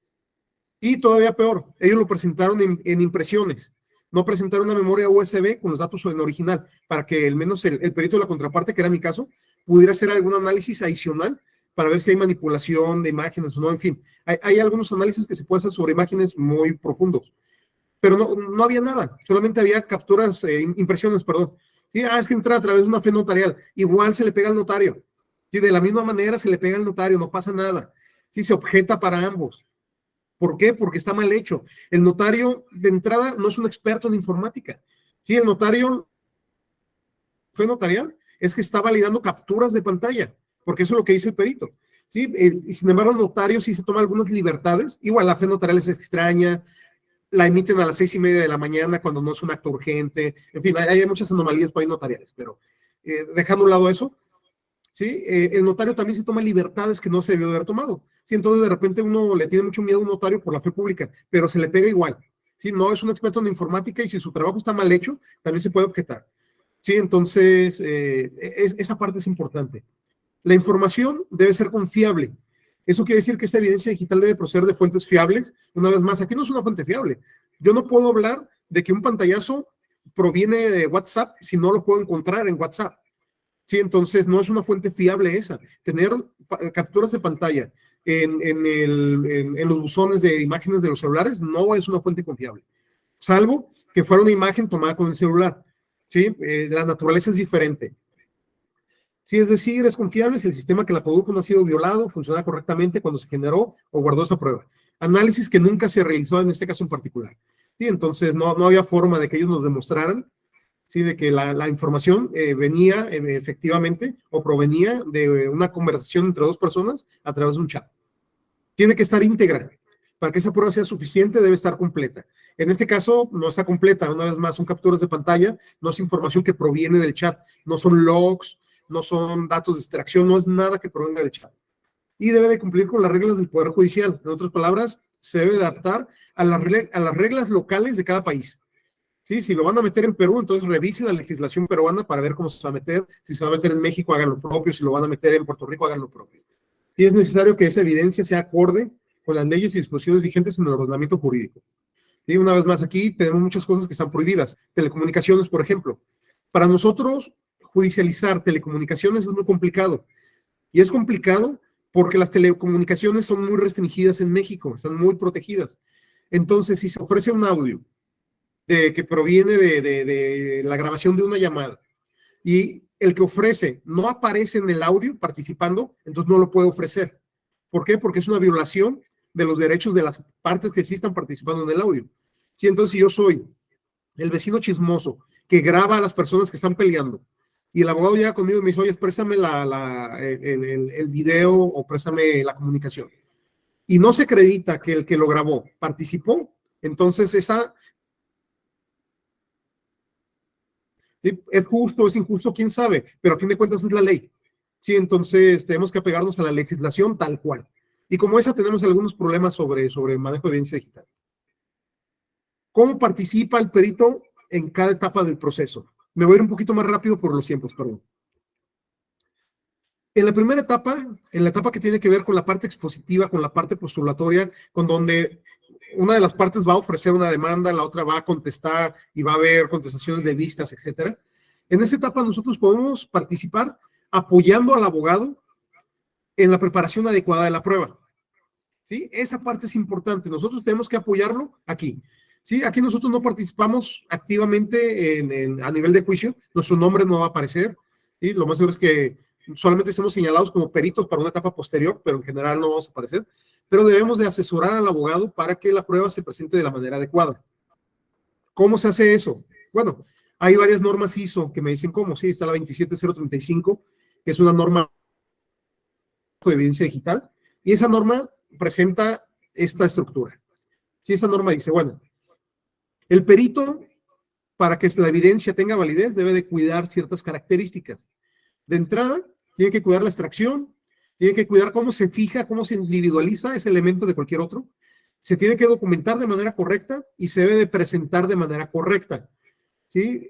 Y todavía peor, ellos lo presentaron en impresiones, no presentaron una memoria USB con los datos en original, para que al menos el perito de la contraparte, que era mi caso, pudiera hacer algún análisis adicional para ver si hay manipulación de imágenes o no, en fin. Hay algunos análisis que se pueden hacer sobre imágenes muy profundos, pero no había nada, solamente había capturas, impresiones, perdón. Sí, es que entra a través de una fe notarial, igual se le pega al notario. Sí, de la misma manera se le pega al notario, no pasa nada. Sí, se objeta para ambos. ¿Por qué? Porque está mal hecho. El notario, de entrada, no es un experto en informática. Sí, el notario fue notarial, es que está validando capturas de pantalla, porque eso es lo que dice el perito. ¿Sí? Y sin embargo, el notario sí se toma algunas libertades. Igual la fe notarial es extraña, la emiten a las 6:30 de la mañana cuando no es un acto urgente. En fin, hay muchas anomalías por ahí notariales, pero dejando a un lado eso, ¿sí? El notario también se toma libertades que no se debió de haber tomado. ¿Sí? Entonces, de repente uno le tiene mucho miedo a un notario por la fe pública, pero se le pega igual. ¿Sí? No es un experto en informática y si su trabajo está mal hecho, también se puede objetar. ¿Sí? Entonces, esa parte es importante. La información debe ser confiable. Eso quiere decir que esta evidencia digital debe proceder de fuentes fiables. Una vez más, aquí no es una fuente fiable. Yo no puedo hablar de que un pantallazo proviene de WhatsApp si no lo puedo encontrar en WhatsApp. Sí, entonces no es una fuente fiable esa. Tener capturas de pantalla en los buzones de imágenes de los celulares no es una fuente confiable, salvo que fuera una imagen tomada con el celular. ¿Sí? La naturaleza es diferente. Sí, es decir, es confiable si el sistema que la produjo no ha sido violado, funciona correctamente cuando se generó o guardó esa prueba. Análisis que nunca se realizó en este caso en particular. Sí, entonces no había forma de que ellos nos demostraran, sí, de que la información venía efectivamente o provenía de una conversación entre dos personas a través de un chat. Tiene que estar íntegra. Para que esa prueba sea suficiente, debe estar completa. En este caso, no está completa. Una vez más, son capturas de pantalla, no es información que proviene del chat, no son logs, no son datos de extracción, no es nada que provenga del chat. Y debe de cumplir con las reglas del Poder Judicial. En otras palabras, se debe adaptar a las reglas locales de cada país. ¿Sí? Si lo van a meter en Perú, entonces revisen la legislación peruana para ver cómo se va a meter. Si se va a meter en México, hagan lo propio. Si lo van a meter en Puerto Rico, hagan lo propio. Y es necesario que esa evidencia sea acorde con las leyes y disposiciones vigentes en el ordenamiento jurídico. Y una vez más, aquí tenemos muchas cosas que están prohibidas. Telecomunicaciones, por ejemplo. Para nosotros, judicializar telecomunicaciones es muy complicado. Y es complicado porque las telecomunicaciones son muy restringidas en México, están muy protegidas. Entonces, si se ofrece un audio que proviene de la grabación de una llamada y el que ofrece no aparece en el audio participando, entonces no lo puede ofrecer. ¿Por qué? Porque es una violación de los derechos de las partes que sí están participando en el audio. Sí, entonces si yo soy el vecino chismoso que graba a las personas que están peleando y el abogado llega conmigo y me dice, oye, préstame el video o préstame la comunicación, y no se acredita que el que lo grabó participó, entonces esa... ¿Sí? ¿Es justo, es injusto? ¿Quién sabe? Pero a fin de cuentas es la ley. Sí, entonces tenemos que apegarnos a la legislación tal cual. Y como esa tenemos algunos problemas sobre manejo de evidencia digital. ¿Cómo participa el perito en cada etapa del proceso? Me voy a ir un poquito más rápido por los tiempos, perdón. En la primera etapa, en la etapa que tiene que ver con la parte expositiva, con la parte postulatoria, con donde una de las partes va a ofrecer una demanda, la otra va a contestar y va a haber contestaciones de vistas, etcétera. En esa etapa nosotros podemos participar apoyando al abogado en la preparación adecuada de la prueba. ¿Sí? Esa parte es importante. Nosotros tenemos que apoyarlo aquí. ¿Sí? Aquí nosotros no participamos activamente a nivel de juicio. Nuestro nombre no va a aparecer. ¿Sí? Lo más seguro es que solamente estemos señalados como peritos para una etapa posterior, pero en general no vamos a aparecer. Pero debemos de asesorar al abogado para que la prueba se presente de la manera adecuada. ¿Cómo se hace eso? Bueno, hay varias normas ISO que me dicen cómo. Sí, está la 27035, que es una norma de evidencia digital, y esa norma presenta esta estructura. Si esa norma dice, bueno, el perito, para que la evidencia tenga validez, debe de cuidar ciertas características. De entrada, tiene que cuidar la extracción, tiene que cuidar cómo se fija, cómo se individualiza ese elemento de cualquier otro, se tiene que documentar de manera correcta y se debe de presentar de manera correcta. ¿Sí?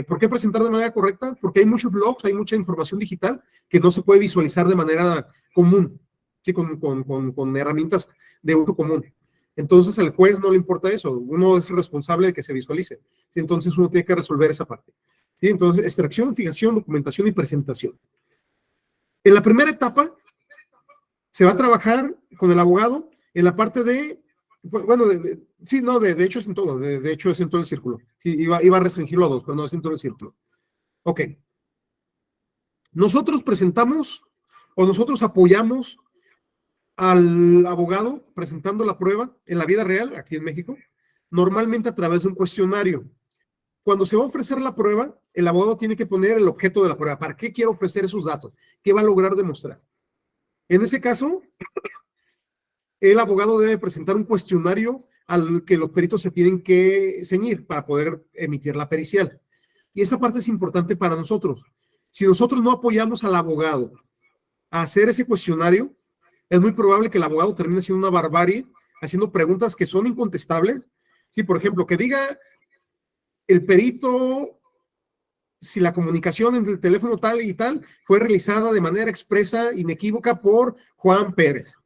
¿Por qué presentar de manera correcta? Porque hay muchos logs, hay mucha información digital que no se puede visualizar de manera común, ¿sí? con herramientas de uso común. Entonces al juez no le importa eso, uno es responsable de que se visualice. Entonces uno tiene que resolver esa parte. ¿Sí? Entonces, extracción, fijación, documentación y presentación. En la primera etapa, Se va a trabajar con el abogado en la parte de, bueno, sí, no, de hecho es en todo, de hecho es en todo el círculo. Sí, iba a restringirlo a 2, pero no, es en todo el círculo. Ok. Nosotros presentamos o nosotros apoyamos al abogado presentando la prueba en la vida real, aquí en México, normalmente a través de un cuestionario. Cuando se va a ofrecer la prueba, el abogado tiene que poner el objeto de la prueba. ¿Para qué quiere ofrecer esos datos? ¿Qué va a lograr demostrar? En ese caso, el abogado debe presentar un cuestionario al que los peritos se tienen que ceñir para poder emitir la pericial. Y esta parte es importante para nosotros. Si nosotros no apoyamos al abogado a hacer ese cuestionario, es muy probable que el abogado termine haciendo una barbarie, haciendo preguntas que son incontestables. Sí, por ejemplo, que diga el perito si la comunicación entre el teléfono tal y tal fue realizada de manera expresa, inequívoca por Juan Pérez.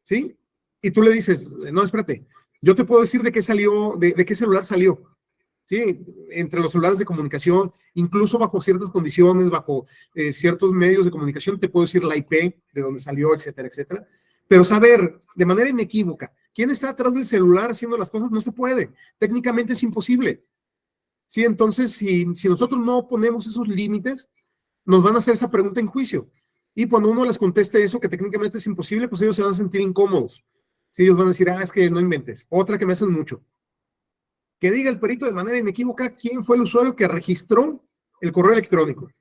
¿Sí? Y tú le dices, no, espérate, yo te puedo decir de qué salió, de qué celular salió. ¿Sí? Entre los celulares de comunicación, incluso bajo ciertas condiciones, bajo ciertos medios de comunicación, te puedo decir la IP, de dónde salió, etcétera, etcétera. Pero saber de manera inequívoca quién está atrás del celular haciendo las cosas no se puede. Técnicamente es imposible. Sí, entonces, si nosotros no ponemos esos límites, nos van a hacer esa pregunta en juicio. Y cuando uno les conteste eso, que técnicamente es imposible, pues ellos se van a sentir incómodos. Sí, ellos van a decir, es que no inventes. Otra que me hacen mucho. Que diga el perito de manera inequívoca quién fue el usuario que registró el correo electrónico.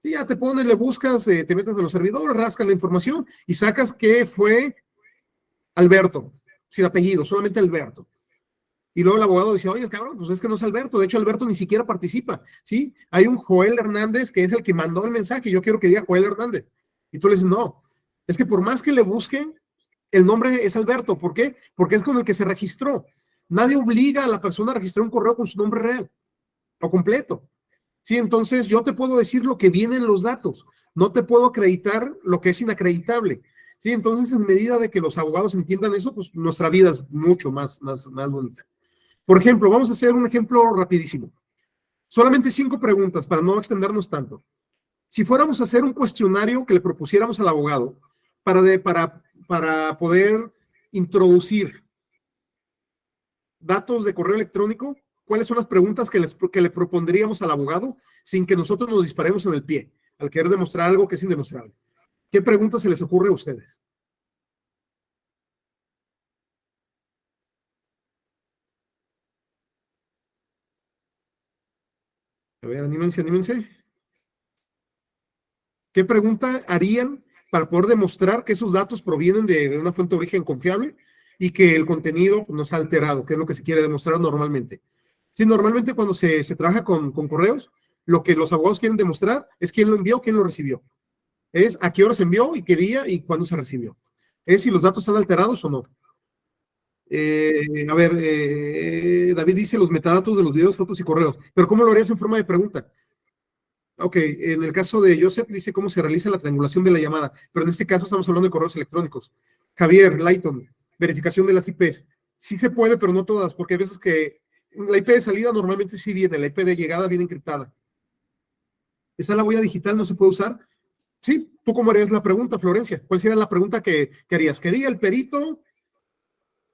Y ya te pones, le buscas, te metes a los servidores, rascas la información y sacas que fue Alberto, sin apellido, solamente Alberto. Y luego el abogado dice, oye, cabrón, pues es que no es Alberto. De hecho, Alberto ni siquiera participa, ¿sí? Hay un Joel Hernández que es el que mandó el mensaje. Yo quiero que diga Joel Hernández. Y tú le dices, no. Es que por más que le busquen, el nombre es Alberto. ¿Por qué? Porque es con el que se registró. Nadie obliga a la persona a registrar un correo con su nombre real o completo. Sí, entonces yo te puedo decir lo que viene en los datos. No te puedo acreditar lo que es inacreditable. Sí, entonces en medida de que los abogados entiendan eso, pues nuestra vida es mucho más bonita. Por ejemplo, vamos a hacer un ejemplo rapidísimo. Solamente 5 preguntas para no extendernos tanto. Si fuéramos a hacer un cuestionario que le propusiéramos al abogado para poder introducir datos de correo electrónico, ¿cuáles son las preguntas que le propondríamos al abogado sin que nosotros nos disparemos en el pie al querer demostrar algo que es indemostrable? ¿Qué preguntas se les ocurre a ustedes? A ver, anímense. ¿Qué pregunta harían para poder demostrar que esos datos provienen de una fuente de origen confiable y que el contenido no está alterado, que es lo que se quiere demostrar normalmente? Sí, normalmente cuando se trabaja con correos, lo que los abogados quieren demostrar es quién lo envió, quién lo recibió. Es a qué hora se envió y qué día y cuándo se recibió. Es si los datos están alterados o no. A ver, David dice los metadatos de los videos, fotos y correos. Pero ¿cómo lo harías en forma de pregunta? Ok, en el caso de Joseph dice cómo se realiza la triangulación de la llamada, pero en este caso estamos hablando de correos electrónicos. Javier, Lighton, verificación de las IPs. Sí se puede, pero no todas, porque hay veces que la IP de salida normalmente sí viene, la IP de llegada viene encriptada. ¿Esa la huella digital no se puede usar? Sí, ¿tú cómo harías la pregunta, Florencia? ¿Cuál sería la pregunta que harías? Que diga el perito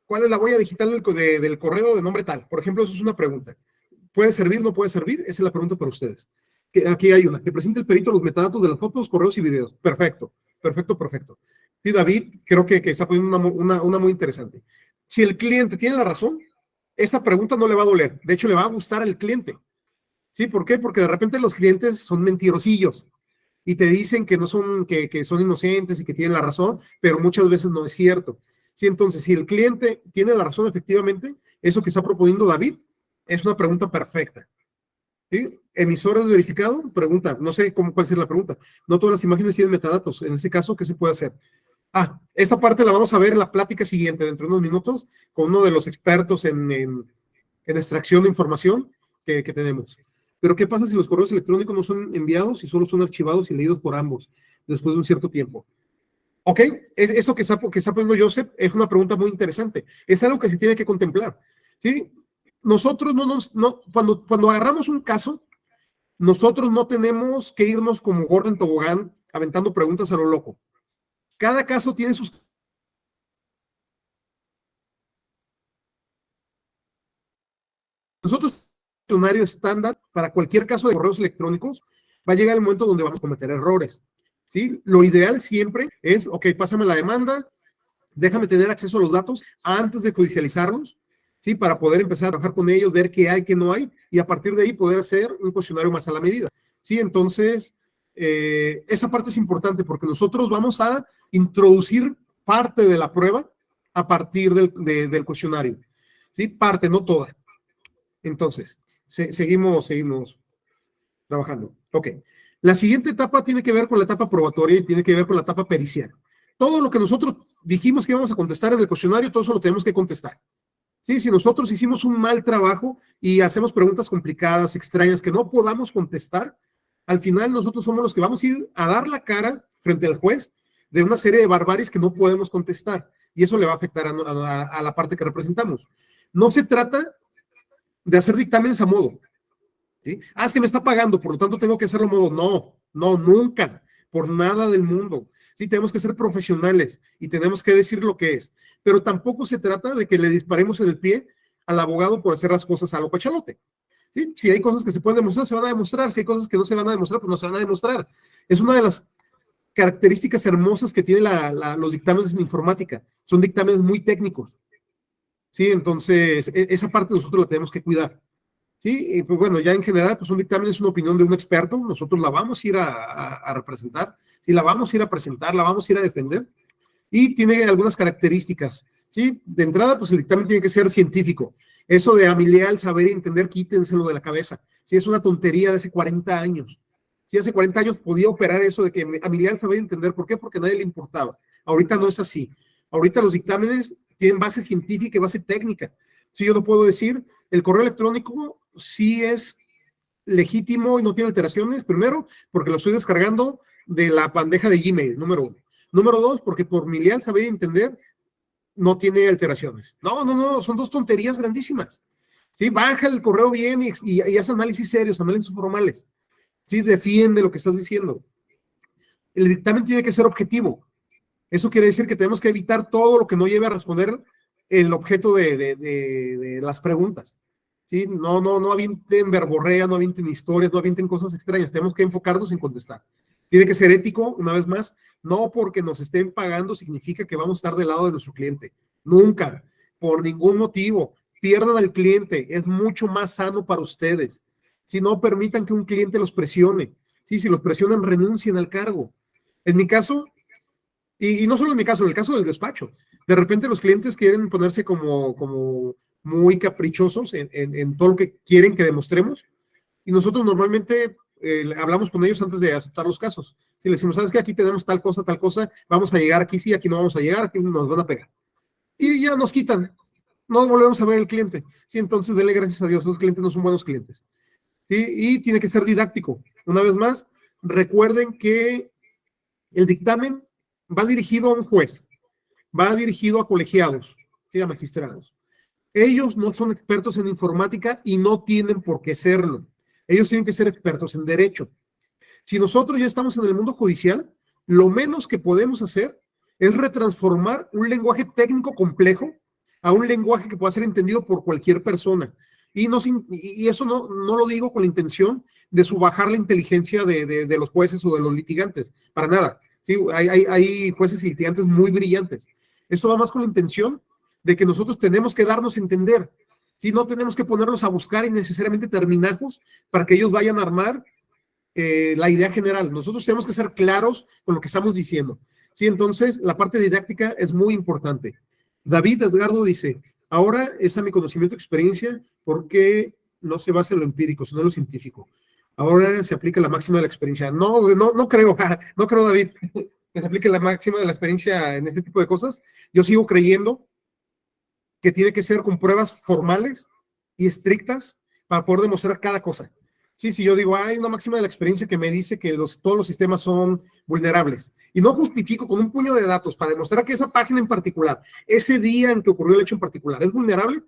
cuál es la huella digital del correo de nombre tal. Por ejemplo, eso es una pregunta. ¿Puede servir, no puede servir? Esa es la pregunta para ustedes. Aquí hay una. Que presente el perito los metadatos de las fotos, correos y videos. Perfecto. Sí, David, creo que está poniendo una muy interesante. Si el cliente tiene la razón, esta pregunta no le va a doler. De hecho, le va a gustar al cliente. ¿Sí? ¿Por qué? Porque de repente los clientes son mentirosillos y te dicen que no son, que son inocentes y que tienen la razón, pero muchas veces no es cierto. Sí, entonces, si el cliente tiene la razón efectivamente, eso que está proponiendo David es una pregunta perfecta. ¿Sí? ¿Emisores verificado? Pregunta, no sé cuál sería la pregunta. No todas las imágenes tienen metadatos. En este caso, ¿qué se puede hacer? Esta parte la vamos a ver en la plática siguiente, dentro de unos minutos, con uno de los expertos en extracción de información que tenemos. Pero ¿qué pasa si los correos electrónicos no son enviados y solo son archivados y leídos por ambos después de un cierto tiempo? Ok, eso que está poniendo Joseph es una pregunta muy interesante. Es algo que se tiene que contemplar. ¿Sí? Nosotros cuando agarramos un caso, nosotros no tenemos que irnos como Gordon Tobogán aventando preguntas a lo loco. Cada caso tiene sus... Nosotros, cuestionario estándar para cualquier caso de correos electrónicos, va a llegar el momento donde vamos a cometer errores, ¿sí? Lo ideal siempre es, ok, pásame la demanda, déjame tener acceso a los datos antes de judicializarlos, ¿sí? Para poder empezar a trabajar con ellos, ver qué hay, qué no hay, y a partir de ahí poder hacer un cuestionario más a la medida, ¿sí? Entonces, esa parte es importante porque nosotros vamos a introducir parte de la prueba a partir del cuestionario, ¿sí? Parte, no toda. Entonces, seguimos trabajando. Ok. La siguiente etapa tiene que ver con la etapa probatoria y tiene que ver con la etapa pericial. Todo lo que nosotros dijimos que íbamos a contestar en el cuestionario, todo eso lo tenemos que contestar. ¿Sí? Si nosotros hicimos un mal trabajo y hacemos preguntas complicadas, extrañas, que no podamos contestar, al final nosotros somos los que vamos a ir a dar la cara frente al juez de una serie de barbaries que no podemos contestar. Y eso le va a afectar a la parte que representamos. No se trata de hacer dictámenes a modo. ¿Sí? Es que me está pagando, por lo tanto tengo que hacerlo a modo. No, nunca, por nada del mundo. Sí, tenemos que ser profesionales y tenemos que decir lo que es. Pero tampoco se trata de que le disparemos en el pie al abogado por hacer las cosas a lo pachalote. ¿Sí? Si hay cosas que se pueden demostrar, se van a demostrar. Si hay cosas que no se van a demostrar, pues no se van a demostrar. Es una de las características hermosas que tienen los dictámenes en informática. Son dictámenes muy técnicos. ¿Sí? Entonces, esa parte nosotros la tenemos que cuidar. Sí, y pues bueno, ya en general, pues un dictamen es una opinión de un experto, nosotros la vamos a ir a representar, sí, la vamos a ir a presentar, la vamos a ir a defender, y tiene algunas características, ¿sí? De entrada, pues el dictamen tiene que ser científico. Eso de amiliar, saber y entender, quítenselo de la cabeza. Sí, es una tontería de hace 40 años. Sí, hace 40 años podía operar eso de que amiliar, saber y entender. ¿Por qué? Porque a nadie le importaba. Ahorita no es así. Ahorita los dictámenes tienen base científica y base técnica. Sí, yo lo puedo decir, el correo electrónico sí es legítimo y no tiene alteraciones, primero, porque lo estoy descargando de la bandeja de Gmail, número 1. Número 2, porque por mi leal saber y entender, no tiene alteraciones. No, son dos tonterías grandísimas. Sí, baja el correo bien y haz análisis serios, análisis formales. Sí, defiende lo que estás diciendo. El dictamen tiene que ser objetivo. Eso quiere decir que tenemos que evitar todo lo que no lleve a responder el objeto de las preguntas. ¿Sí? No avienten verborrea, no avienten historias, no avienten cosas extrañas. Tenemos que enfocarnos en contestar. Tiene que ser ético, una vez más. No porque nos estén pagando significa que vamos a estar del lado de nuestro cliente. Nunca, por ningún motivo. Pierdan al cliente. Es mucho más sano para ustedes. Si no permitan que un cliente los presione. ¿Sí? Si los presionan, renuncien al cargo. En mi caso, y no solo en mi caso, en el caso del despacho, de repente los clientes quieren ponerse como muy caprichosos en todo lo que quieren que demostremos, y nosotros normalmente hablamos con ellos antes de aceptar los casos. Si les decimos, ¿sabes qué? Aquí tenemos tal cosa, vamos a llegar aquí, sí, aquí no vamos a llegar, aquí nos van a pegar. Y ya nos quitan, no volvemos a ver al cliente. Sí, entonces dele gracias a Dios, los clientes no son buenos clientes. ¿Sí? Y tiene que ser didáctico. Una vez más, recuerden que el dictamen va dirigido a un juez, va dirigido a colegiados, ¿sí? A magistrados. Ellos no son expertos en informática y no tienen por qué serlo. Ellos tienen que ser expertos en derecho. Si nosotros ya estamos en el mundo judicial, lo menos que podemos hacer es retransformar un lenguaje técnico complejo a un lenguaje que pueda ser entendido por cualquier persona. Y eso no lo digo con la intención de subajar la inteligencia de los jueces o de los litigantes, para nada. Sí, hay jueces y litigantes muy brillantes. Esto va más con la intención de que nosotros tenemos que darnos a entender. ¿Sí? No tenemos que ponernos a buscar innecesariamente terminajos para que ellos vayan a armar la idea general. Nosotros tenemos que ser claros con lo que estamos diciendo. ¿Sí? Entonces, la parte didáctica es muy importante. David Edgardo dice, ahora es a mi conocimiento y experiencia porque no se basa en lo empírico, sino en lo científico. Ahora se aplica la máxima de la experiencia. No creo, no creo, David, que se aplique la máxima de la experiencia en este tipo de cosas. Yo sigo creyendo que tiene que ser con pruebas formales y estrictas para poder demostrar cada cosa. Sí, si yo digo, hay una máxima de la experiencia que me dice que todos los sistemas son vulnerables y no justifico con un puño de datos para demostrar que esa página en particular, ese día en que ocurrió el hecho en particular, es vulnerable,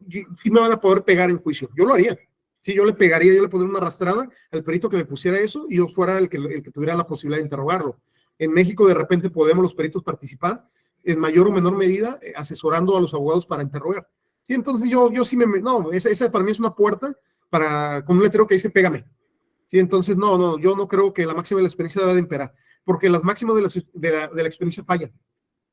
sí me van a poder pegar en juicio. Yo lo haría. Sí, yo le pegaría, yo le pondría una arrastrada al perito que me pusiera eso y yo fuera el que tuviera la posibilidad de interrogarlo. En México de repente podemos los peritos participar en mayor o menor medida asesorando a los abogados para interrogar. Sí, entonces yo sí no, esa para mí es una puerta con un letrero que dice pégame. Sí, entonces no, yo no creo que la máxima de la experiencia deba de imperar, porque las máximas de la experiencia fallan,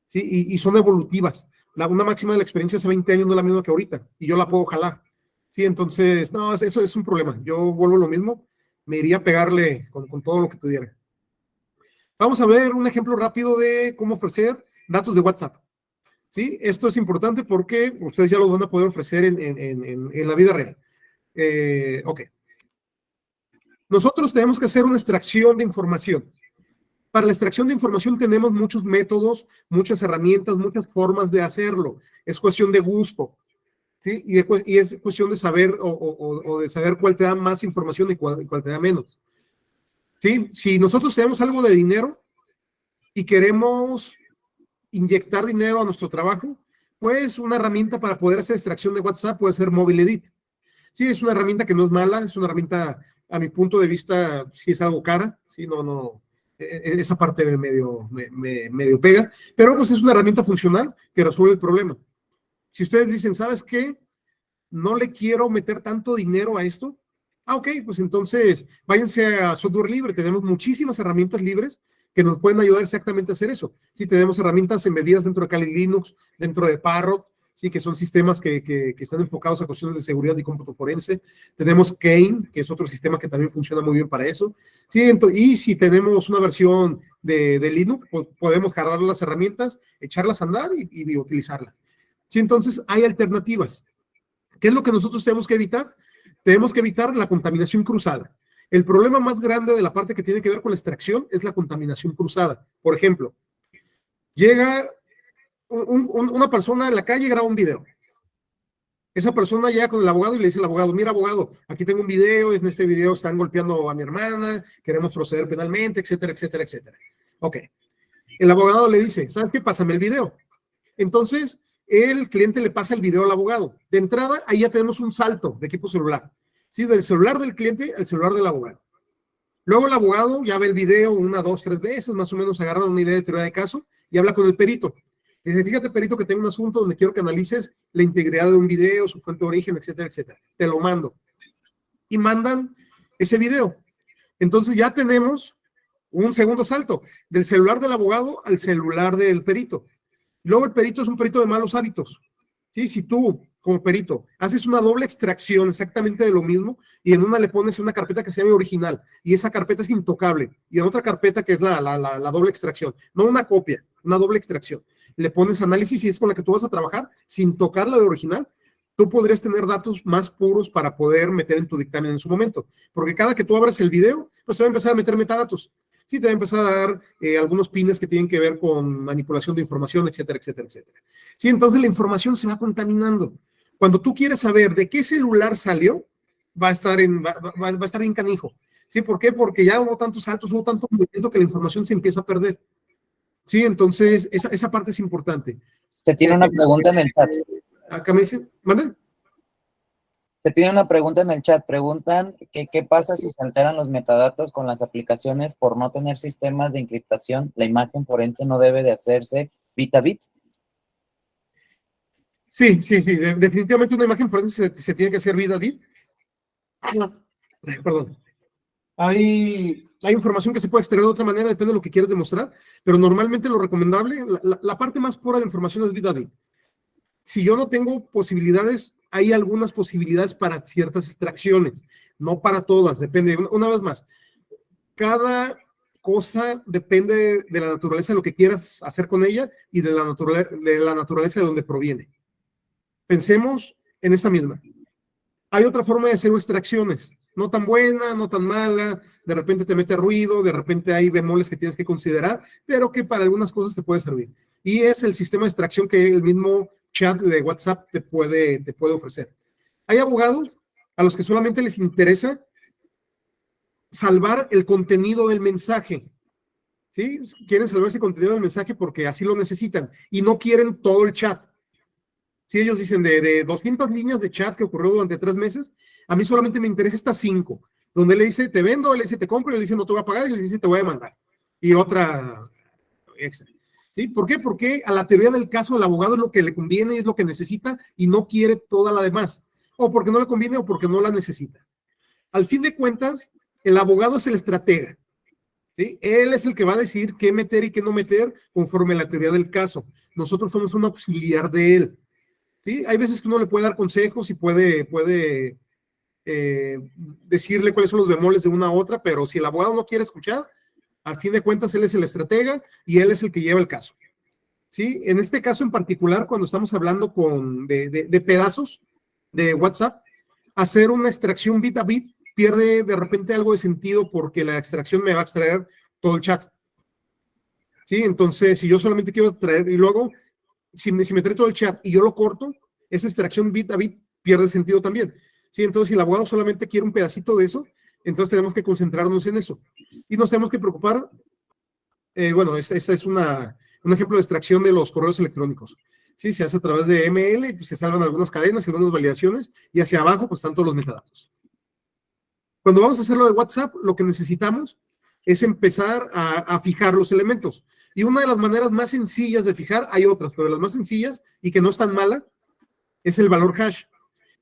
¿sí? Y son evolutivas. Una máxima de la experiencia hace 20 años no es la misma que ahorita, y yo la puedo jalar. Sí, entonces, no, eso es un problema. Yo vuelvo a lo mismo, me iría a pegarle con todo lo que tuviera. Vamos a ver un ejemplo rápido de cómo ofrecer datos de WhatsApp. ¿Sí? Esto es importante porque ustedes ya lo van a poder ofrecer en la vida real. Ok. Nosotros tenemos que hacer una extracción de información. Para la extracción de información tenemos muchos métodos, muchas herramientas, muchas formas de hacerlo. Es cuestión de gusto, ¿sí? Y es cuestión de saber o de saber cuál te da más información y cuál te da menos. ¿Sí? Si nosotros tenemos algo de dinero y queremos inyectar dinero a nuestro trabajo, pues una herramienta para poder hacer extracción de WhatsApp puede ser Mobile Edit. Sí, es una herramienta que no es mala, es una herramienta, a mi punto de vista, sí es algo cara, sí, esa parte medio pega, pero pues es una herramienta funcional que resuelve el problema. Si ustedes dicen, ¿sabes qué? No le quiero meter tanto dinero a esto. Ok, pues entonces váyanse a software libre, tenemos muchísimas herramientas libres que nos pueden ayudar exactamente a hacer eso. Sí, tenemos herramientas embebidas dentro de Kali Linux, dentro de Parrot, sí, que son sistemas que están enfocados a cuestiones de seguridad y cómputo forense. Tenemos Kane, que es otro sistema que también funciona muy bien para eso. Sí, y si tenemos una versión de Linux, pues podemos cargar las herramientas, echarlas a andar y utilizarlas. Sí, entonces hay alternativas. ¿Qué es lo que nosotros tenemos que evitar? Tenemos que evitar la contaminación cruzada. El problema más grande de la parte que tiene que ver con la extracción es la contaminación cruzada. Por ejemplo, llega una persona en la calle y graba un video. Esa persona llega con el abogado y le dice al abogado, mira abogado, aquí tengo un video, en este video están golpeando a mi hermana, queremos proceder penalmente, etcétera, etcétera, etcétera. Ok. El abogado le dice, ¿sabes qué? Pásame el video. Entonces, el cliente le pasa el video al abogado. De entrada, ahí ya tenemos un salto de equipo celular. Sí, del celular del cliente al celular del abogado. Luego el abogado ya ve el video 1, 2, 3 veces, más o menos agarra una idea de teoría de caso y habla con el perito. Dice, fíjate, perito, que tengo un asunto donde quiero que analices la integridad de un video, su fuente de origen, etcétera, etcétera. Te lo mando. Y mandan ese video. Entonces ya tenemos un segundo salto, del celular del abogado al celular del perito. Luego el perito es un perito de malos hábitos. ¿Sí? Si tú, como perito, haces una doble extracción exactamente de lo mismo y en una le pones una carpeta que se llama original y esa carpeta es intocable y en otra carpeta que es la doble extracción, no una copia, una doble extracción, le pones análisis y es con la que tú vas a trabajar sin tocar la de original, tú podrías tener datos más puros para poder meter en tu dictamen en su momento, porque cada que tú abres el video, pues se va a empezar a meter metadatos. Sí, te va a empezar a dar algunos pines que tienen que ver con manipulación de información, etcétera, etcétera, etcétera. Sí, entonces la información se va contaminando. Cuando tú quieres saber de qué celular salió, va a estar bien canijo. ¿Sí? ¿Por qué? Porque ya hubo tantos saltos, hubo tanto movimiento que la información se empieza a perder. Sí, entonces esa parte es importante. Se tiene una pregunta en el chat. Acá me dicen, ¿manda? Se tiene una pregunta en el chat. Preguntan que qué pasa si se alteran los metadatos con las aplicaciones por no tener sistemas de encriptación. La imagen forense no debe de hacerse bit a bit. Sí, definitivamente una imagen forense se tiene que hacer bit a bit. Perdón. Hay información que se puede extraer de otra manera, depende de lo que quieras demostrar, pero normalmente lo recomendable, la parte más pura de la información es bit a bit. Si yo no tengo posibilidades, hay algunas posibilidades para ciertas extracciones, no para todas, depende, una vez más, cada cosa depende de la naturaleza de lo que quieras hacer con ella y de la naturaleza de donde proviene. Pensemos en esta misma. Hay otra forma de hacer extracciones, no tan buena, no tan mala, de repente te mete ruido, de repente hay bemoles que tienes que considerar, pero que para algunas cosas te puede servir. Y es el sistema de extracción que el mismo chat de WhatsApp te puede ofrecer. Hay abogados a los que solamente les interesa salvar el contenido del mensaje. ¿Sí? Quieren salvar ese contenido del mensaje porque así lo necesitan y no quieren todo el chat. Si ellos dicen de 200 líneas de chat que ocurrió durante 3 meses, a mí solamente me interesa estas 5, donde le dice te vendo, le dice te compro, y le dice no te voy a pagar, y le dice te voy a demandar. Y otra extra. ¿Sí? ¿Por qué? Porque a la teoría del caso el abogado es lo que le conviene, es lo que necesita y no quiere toda la demás. O porque no le conviene o porque no la necesita. Al fin de cuentas, el abogado es el estratega. ¿Sí? Él es el que va a decir qué meter y qué no meter conforme a la teoría del caso. Nosotros somos un auxiliar de él. ¿Sí? Hay veces que uno le puede dar consejos y puede decirle cuáles son los bemoles de una a otra, pero si el abogado no quiere escuchar, al fin de cuentas él es el estratega y él es el que lleva el caso. ¿Sí? En este caso en particular, cuando estamos hablando de pedazos de WhatsApp, hacer una extracción bit a bit pierde de repente algo de sentido porque la extracción me va a extraer todo el chat. ¿Sí? Entonces, si yo solamente quiero traer, y luego, si me trae todo el chat y yo lo corto, esa extracción bit a bit pierde sentido también. ¿Sí? Entonces, si el abogado solamente quiere un pedacito de eso, entonces tenemos que concentrarnos en eso. Y nos tenemos que preocupar, bueno, esta es un ejemplo de extracción de los correos electrónicos. ¿Sí? Se hace a través de ML, pues se salvan algunas cadenas y algunas validaciones, y hacia abajo, pues están todos los metadatos. Cuando vamos a hacerlo de WhatsApp, lo que necesitamos es empezar a fijar los elementos. Y una de las maneras más sencillas de fijar, hay otras, pero las más sencillas y que no es tan mala, es el valor hash.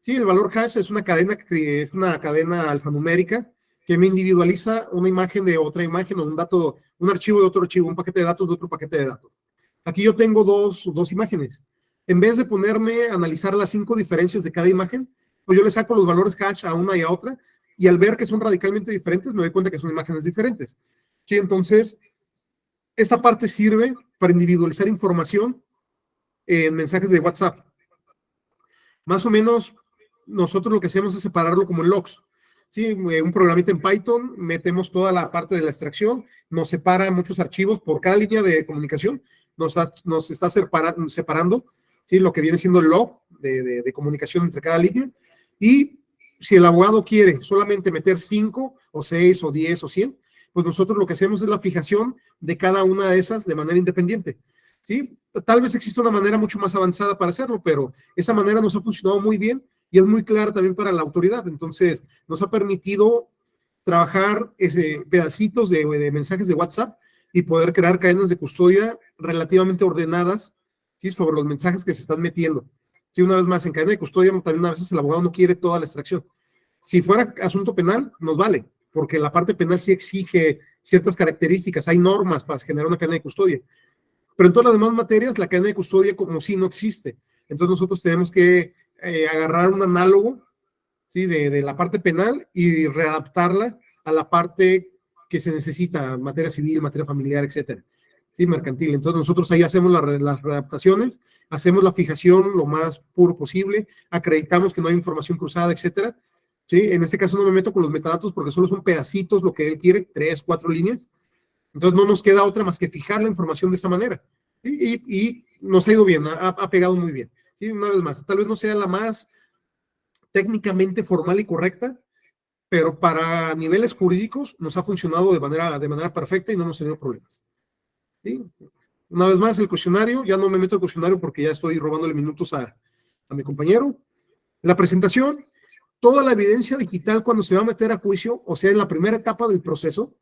Sí, el valor hash es una cadena alfanumérica que me individualiza una imagen de otra imagen o un dato, un archivo de otro archivo, un paquete de datos de otro paquete de datos. Aquí yo tengo dos imágenes. En vez de ponerme a analizar las 5 diferencias de cada imagen, pues yo le saco los valores hash a una y a otra, y al ver que son radicalmente diferentes, me doy cuenta que son imágenes diferentes. Sí, entonces, esta parte sirve para individualizar información en mensajes de WhatsApp. Más o menos, nosotros lo que hacemos es separarlo como en logs. Sí, un programita en Python, metemos toda la parte de la extracción, nos separa muchos archivos por cada línea de comunicación, nos está separando, ¿sí? Lo que viene siendo el log de comunicación entre cada línea, y si el abogado quiere solamente meter 5 o 6 o 10 o 100, pues nosotros lo que hacemos es la fijación de cada una de esas de manera independiente. ¿Sí? Tal vez exista una manera mucho más avanzada para hacerlo, pero esa manera nos ha funcionado muy bien y es muy clara también para la autoridad. Entonces, nos ha permitido trabajar pedacitos de mensajes de WhatsApp y poder crear cadenas de custodia relativamente ordenadas, ¿sí? Sobre los mensajes que se están metiendo. Sí, una vez más, en cadena de custodia también a veces el abogado no quiere toda la extracción. Si fuera asunto penal, nos vale, porque la parte penal sí exige ciertas características, hay normas para generar una cadena de custodia. Pero en todas las demás materias, la cadena de custodia como si no existe. Entonces nosotros tenemos que agarrar un análogo, ¿sí? de la parte penal y readaptarla a la parte que se necesita, materia civil, materia familiar, etcétera. Sí, mercantil. Entonces nosotros ahí hacemos las readaptaciones, hacemos la fijación lo más puro posible, acreditamos que no hay información cruzada, etcétera. ¿Sí? En este caso no me meto con los metadatos porque solo son pedacitos lo que él quiere, 3, 4 líneas. Entonces no nos queda otra más que fijar la información de esta manera. Y nos ha ido bien, ha pegado muy bien. ¿Sí? Una vez más, tal vez no sea la más técnicamente formal y correcta, pero para niveles jurídicos nos ha funcionado de manera perfecta y no hemos tenido problemas. ¿Sí? Una vez más, el cuestionario, ya no me meto al cuestionario porque ya estoy robándole minutos a mi compañero. La presentación, toda la evidencia digital cuando se va a meter a juicio, o sea, en la primera etapa del proceso,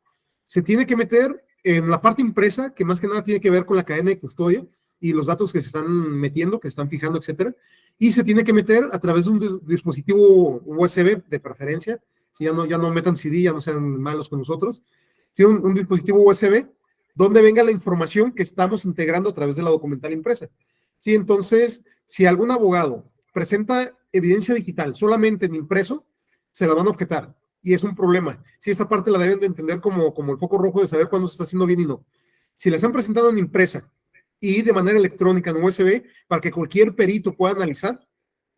se tiene que meter en la parte impresa, que más que nada tiene que ver con la cadena de custodia y los datos que se están metiendo, que están fijando, etcétera, y se tiene que meter a través de un dispositivo USB de preferencia, si ya no metan CD, ya no sean malos con nosotros, tiene un dispositivo USB donde venga la información que estamos integrando a través de la documental impresa. Sí, entonces, si algún abogado presenta evidencia digital solamente en impreso, se la van a objetar. Y es un problema. Si esa parte la deben de entender como el foco rojo de saber cuándo se está haciendo bien y no. Si les han presentado en impresa y de manera electrónica en USB, para que cualquier perito pueda analizar,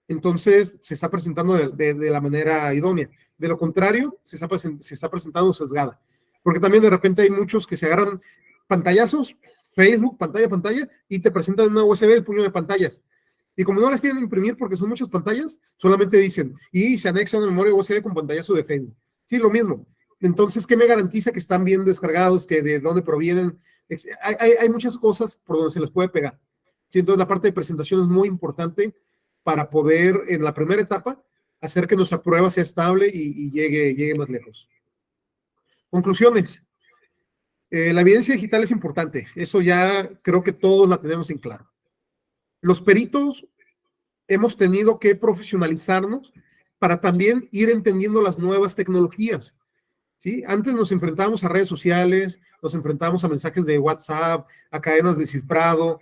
entonces se está presentando de la manera idónea. De lo contrario, se está presentando sesgada. Porque también de repente hay muchos que se agarran pantallazos, Facebook, pantalla, y te presentan una USB el puño de pantallas. Y como no las quieren imprimir porque son muchas pantallas, solamente dicen, y se anexa una memoria USB con pantallazo de Facebook. Sí, lo mismo. Entonces, ¿qué me garantiza que están bien descargados, que de dónde provienen? Hay muchas cosas por donde se les puede pegar. Sí, entonces, la parte de presentación es muy importante para poder, en la primera etapa, hacer que nuestra prueba sea estable y llegue más lejos. Conclusiones. La evidencia digital es importante, eso ya creo que todos la tenemos en claro. Los peritos hemos tenido que profesionalizarnos para también ir entendiendo las nuevas tecnologías. ¿Sí? Antes nos enfrentábamos a redes sociales, nos enfrentábamos a mensajes de WhatsApp, a cadenas de cifrado,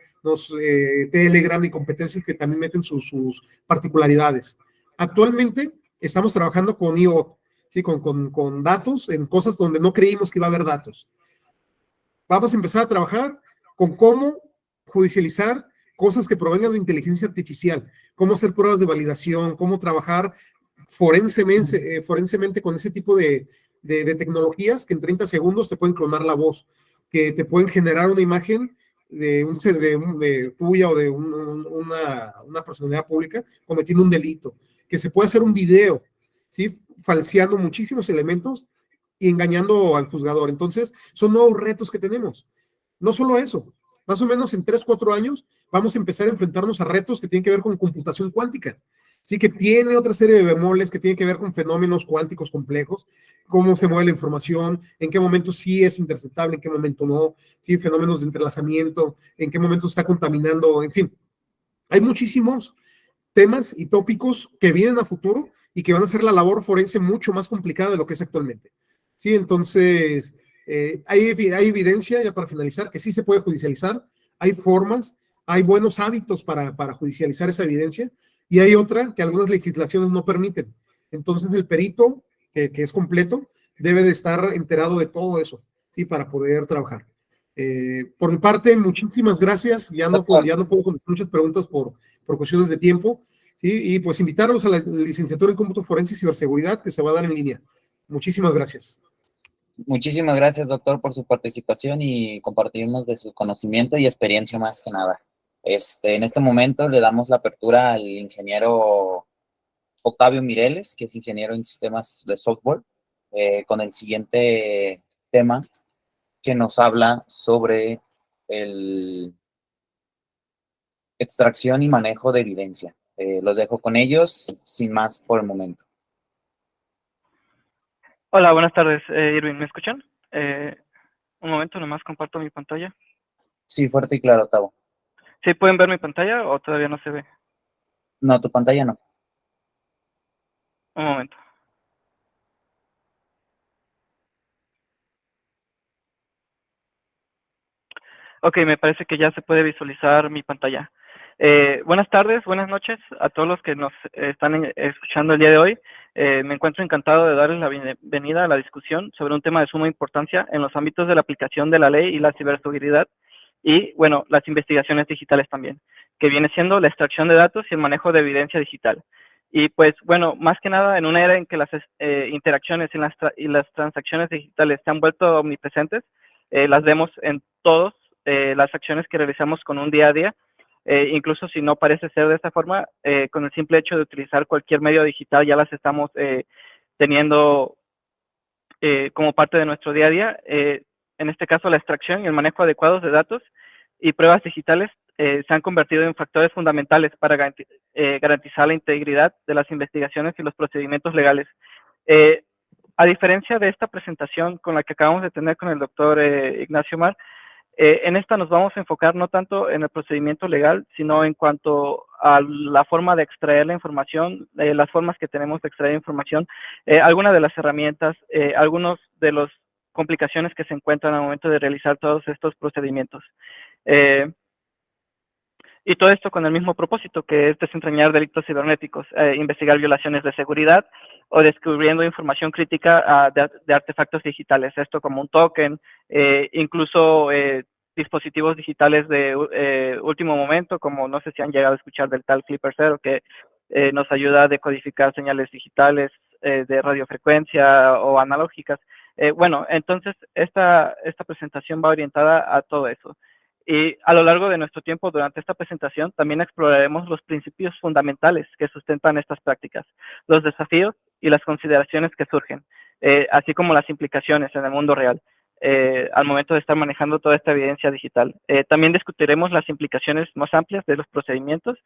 Telegram y competencias que también meten sus particularidades. Actualmente estamos trabajando con IoT, ¿sí? con datos en cosas donde no creímos que iba a haber datos. Vamos a empezar a trabajar con cómo judicializar cosas que provengan de inteligencia artificial, cómo hacer pruebas de validación, cómo trabajar forensemente con ese tipo de tecnologías que en 30 segundos te pueden clonar la voz, que te pueden generar una imagen de tuya o de una personalidad pública cometiendo un delito, que se puede hacer un video, ¿sí? Falseando muchísimos elementos y engañando al juzgador. Entonces, son nuevos retos que tenemos. No solo eso, más o menos en 3, 4 años vamos a empezar a enfrentarnos a retos que tienen que ver con computación cuántica. Sí, que tiene otra serie de bemoles que tienen que ver con fenómenos cuánticos complejos, cómo se mueve la información, en qué momento sí es interceptable, en qué momento no, sí, fenómenos de entrelazamiento, en qué momento está contaminando, en fin. Hay muchísimos temas y tópicos que vienen a futuro y que van a hacer la labor forense mucho más complicada de lo que es actualmente. Sí, entonces, hay evidencia, ya para finalizar, que sí se puede judicializar, hay formas, hay buenos hábitos para judicializar esa evidencia, y hay otra que algunas legislaciones no permiten. Entonces, el perito, que es completo, debe de estar enterado de todo eso, ¿sí? Para poder trabajar. Por mi parte, muchísimas gracias. Ya no puedo contestar muchas preguntas por cuestiones de tiempo, ¿sí? Y pues invitarlos a la licenciatura en cómputo forense y ciberseguridad que se va a dar en línea. Muchísimas gracias. Muchísimas gracias, doctor, por su participación y compartirnos de su conocimiento y experiencia más que nada. En este momento le damos la apertura al ingeniero Octavio Mireles, que es ingeniero en sistemas de software, con el siguiente tema que nos habla sobre el extracción y manejo de evidencia. Los dejo con ellos, sin más por el momento. Hola, buenas tardes, Irving, ¿me escuchan? Un momento, nomás comparto mi pantalla. Sí, fuerte y claro, Tavo. ¿Sí pueden ver mi pantalla o todavía no se ve? No, tu pantalla no. Un momento. Ok, me parece que ya se puede visualizar mi pantalla. Buenas tardes, buenas noches a todos los que nos están escuchando el día de hoy. Me encuentro encantado de darles la bienvenida a la discusión sobre un tema de suma importancia en los ámbitos de la aplicación de la ley y la ciberseguridad y, bueno, las investigaciones digitales también, que viene siendo la extracción de datos y el manejo de evidencia digital. Y pues, bueno, más que nada en una era en que las interacciones y las transacciones digitales se han vuelto omnipresentes, las vemos en todos las acciones que realizamos con un día a día, incluso si no parece ser de esta forma, con el simple hecho de utilizar cualquier medio digital ya las estamos teniendo como parte de nuestro día a día. En este caso, la extracción y el manejo adecuados de datos y pruebas digitales se han convertido en factores fundamentales para garantizar la integridad de las investigaciones y los procedimientos legales. A diferencia de esta presentación con la que acabamos de tener con el doctor Ignacio Mar, en esta nos vamos a enfocar no tanto en el procedimiento legal, sino en cuanto a la forma de extraer la información, las formas que tenemos de extraer información, algunas de las herramientas, algunos de las complicaciones que se encuentran al momento de realizar todos estos procedimientos. Y todo esto con el mismo propósito, que es desentrañar delitos cibernéticos, investigar violaciones de seguridad o descubriendo información crítica de artefactos digitales. Esto como un token, incluso dispositivos digitales de último momento, como no sé si han llegado a escuchar del tal Clipper Zero, que nos ayuda a decodificar señales digitales de radiofrecuencia o analógicas. Bueno, entonces esta presentación va orientada a todo eso. Y a lo largo de nuestro tiempo durante esta presentación también exploraremos los principios fundamentales que sustentan estas prácticas, los desafíos y las consideraciones que surgen, así como las implicaciones en el mundo real al momento de estar manejando toda esta evidencia digital. También discutiremos las implicaciones más amplias de los procedimientos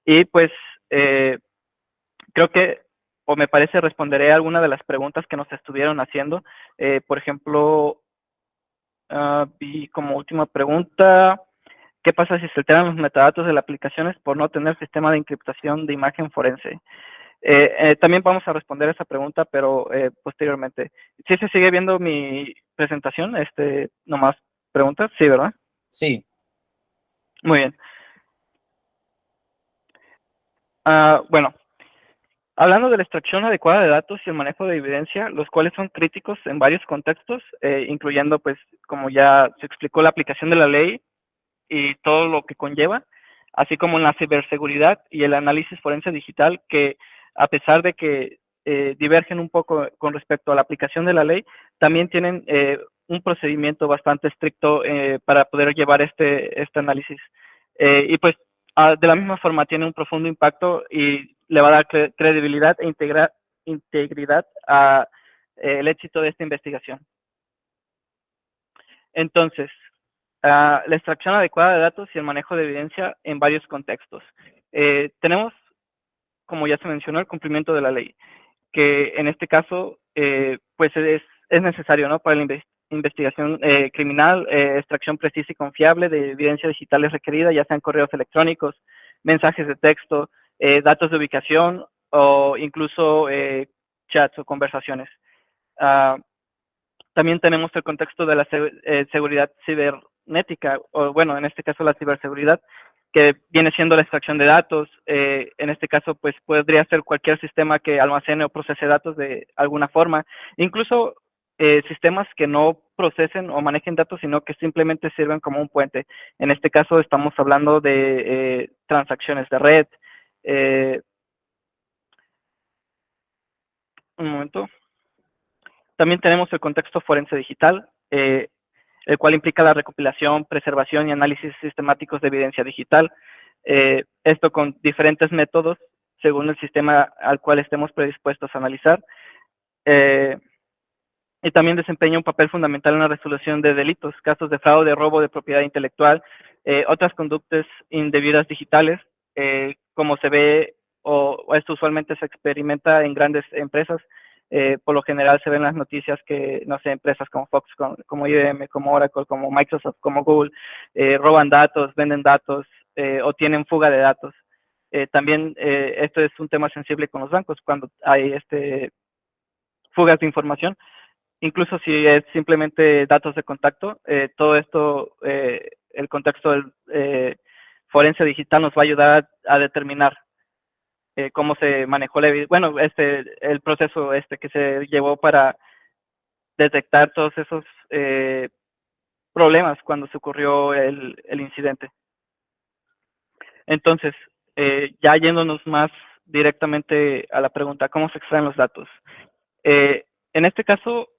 y pues creo que, o me parece, responderé a alguna de las preguntas que nos estuvieron haciendo. Por ejemplo, Vi como última pregunta, ¿qué pasa si se alteran los metadatos de las aplicaciones por no tener sistema de encriptación de imagen forense? También vamos a responder esa pregunta, pero posteriormente. ¿Sí se sigue viendo mi presentación? Nomás preguntas, sí, ¿verdad? Sí. Muy bien. Bueno, hablando de la extracción adecuada de datos y el manejo de evidencia, los cuales son críticos en varios contextos, incluyendo, pues, como ya se explicó, la aplicación de la ley y todo lo que conlleva, así como en la ciberseguridad y el análisis forense digital, que a pesar de que divergen un poco con respecto a la aplicación de la ley, también tienen un procedimiento bastante estricto para poder llevar este análisis. Y pues de la misma forma tiene un profundo impacto y le va a dar credibilidad e integridad a el éxito de esta investigación. Entonces, la extracción adecuada de datos y el manejo de evidencia en varios contextos. Tenemos, como ya se mencionó, el cumplimiento de la ley, que en este caso, pues es necesario, ¿no? Para la investigación criminal, extracción precisa y confiable de evidencia digital es requerida, ya sean correos electrónicos, mensajes de texto, datos de ubicación o incluso chats o conversaciones. También tenemos el contexto de la seguridad cibernética, o bueno, en este caso la ciberseguridad, que viene siendo la extracción de datos. En este caso, pues podría ser cualquier sistema que almacene o procese datos de alguna forma, incluso sistemas que no procesen o manejen datos, sino que simplemente sirven como un puente. En este caso estamos hablando de transacciones de red. Un momento. También tenemos el contexto forense digital, el cual implica la recopilación, preservación y análisis sistemáticos de evidencia digital. Esto con diferentes métodos según el sistema al cual estemos predispuestos a analizar. Y también desempeña un papel fundamental en la resolución de delitos, casos de fraude, robo de propiedad intelectual, otras conductas indebidas digitales, como se ve o esto usualmente se experimenta en grandes empresas. Por lo general se ven las noticias que, no sé, empresas como Fox, como IBM, como Oracle, como Microsoft, como Google, roban datos, venden datos o tienen fuga de datos. También esto es un tema sensible con los bancos cuando hay fugas de información. Incluso si es simplemente datos de contacto, todo esto, el contexto del forense digital nos va a ayudar a determinar cómo se manejó bueno, el proceso que se llevó para detectar todos esos problemas cuando se ocurrió el incidente. Entonces, ya yéndonos más directamente a la pregunta, ¿cómo se extraen los datos? En este caso,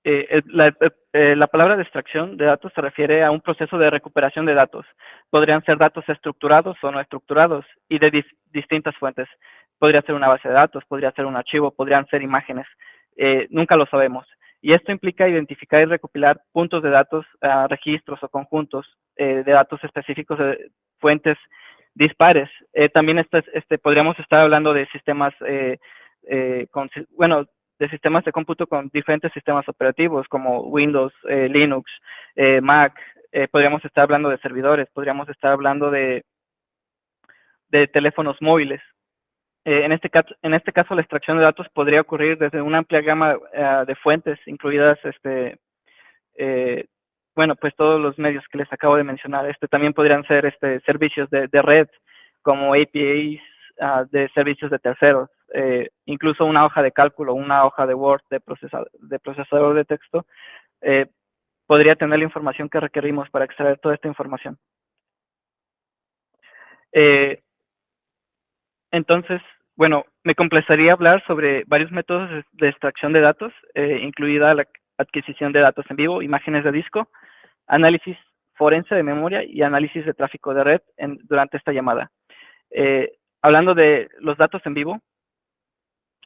la palabra de extracción de datos se refiere a un proceso de recuperación de datos. Podrían ser datos estructurados o no estructurados y de distintas fuentes. Podría ser una base de datos, podría ser un archivo, podrían ser imágenes. Nunca lo sabemos. Y esto implica identificar y recopilar puntos de datos, registros o conjuntos de datos específicos de fuentes dispares. También podríamos estar hablando de sistemas de sistemas de cómputo con diferentes sistemas operativos como Windows, Linux, Mac. Podríamos estar hablando de servidores, podríamos estar hablando de teléfonos móviles. En este caso, la extracción de datos podría ocurrir desde una amplia gama de fuentes, incluidas, pues todos los medios que les acabo de mencionar. También podrían ser servicios de red, como APIs de servicios de terceros, incluso una hoja de cálculo, una hoja de Word de procesador de texto, podría tener la información que requerimos para extraer toda esta información. Entonces, bueno, me complacería hablar sobre varios métodos de extracción de datos, incluida la adquisición de datos en vivo, imágenes de disco, análisis forense de memoria y análisis de tráfico de red durante esta llamada. Hablando de los datos en vivo,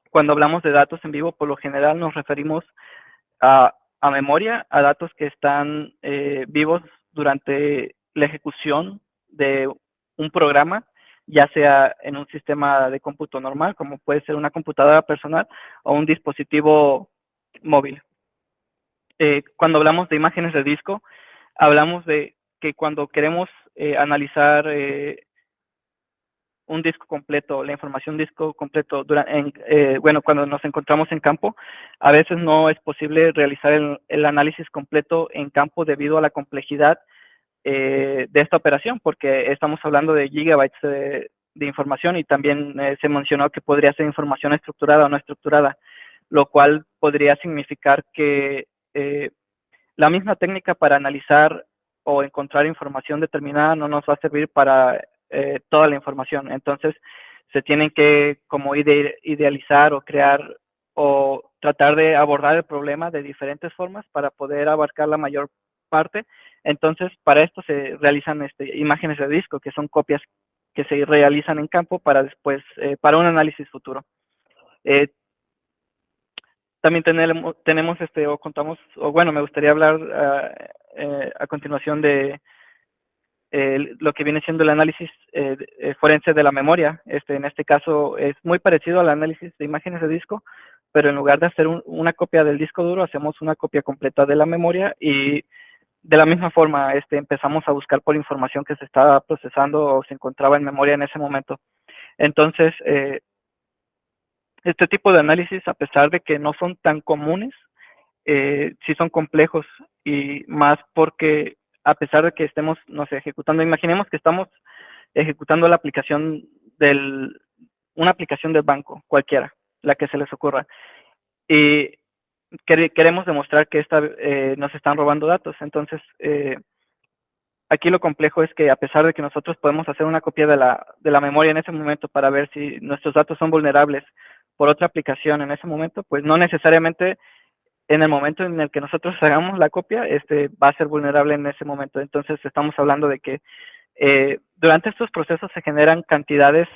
cuando hablamos de datos en vivo, por lo general nos referimos a memoria, a datos que están vivos durante la ejecución de un programa, ya sea en un sistema de cómputo normal, como puede ser una computadora personal o un dispositivo móvil. cuando hablamos de imágenes de disco, hablamos de que cuando queremos analizar un disco completo, la información disco completo, bueno, cuando nos encontramos en campo, a veces no es posible realizar el análisis completo en campo debido a la complejidad de esta operación, porque estamos hablando de gigabytes de información y también se mencionó que podría ser información estructurada o no estructurada, lo cual podría significar que la misma técnica para analizar o encontrar información determinada no nos va a servir para toda la información. Entonces, se tienen que como idealizar o crear o tratar de abordar el problema de diferentes formas para poder abarcar la mayor parte. Entonces, para esto se realizan imágenes de disco, que son copias que se realizan en campo para después, para un análisis futuro. También tenemos o contamos, o bueno, me gustaría hablar a continuación de lo que viene siendo el análisis forense de la memoria. En este caso es muy parecido al análisis de imágenes de disco, pero en lugar de hacer una copia del disco duro, hacemos una copia completa de la memoria y de la misma forma empezamos a buscar por información que se estaba procesando o se encontraba en memoria en ese momento. Entonces, este tipo de análisis, a pesar de que no son tan comunes, sí son complejos y más porque a pesar de que estemos, no sé, ejecutando, imaginemos que estamos ejecutando la aplicación una aplicación del banco, cualquiera, la que se les ocurra, y queremos demostrar que nos están robando datos. Entonces, aquí lo complejo es que a pesar de que nosotros podemos hacer una copia de la memoria en ese momento para ver si nuestros datos son vulnerables por otra aplicación en ese momento, pues no necesariamente en el momento en el que nosotros hagamos la copia, va a ser vulnerable en ese momento. Entonces, estamos hablando de que durante estos procesos se generan cantidades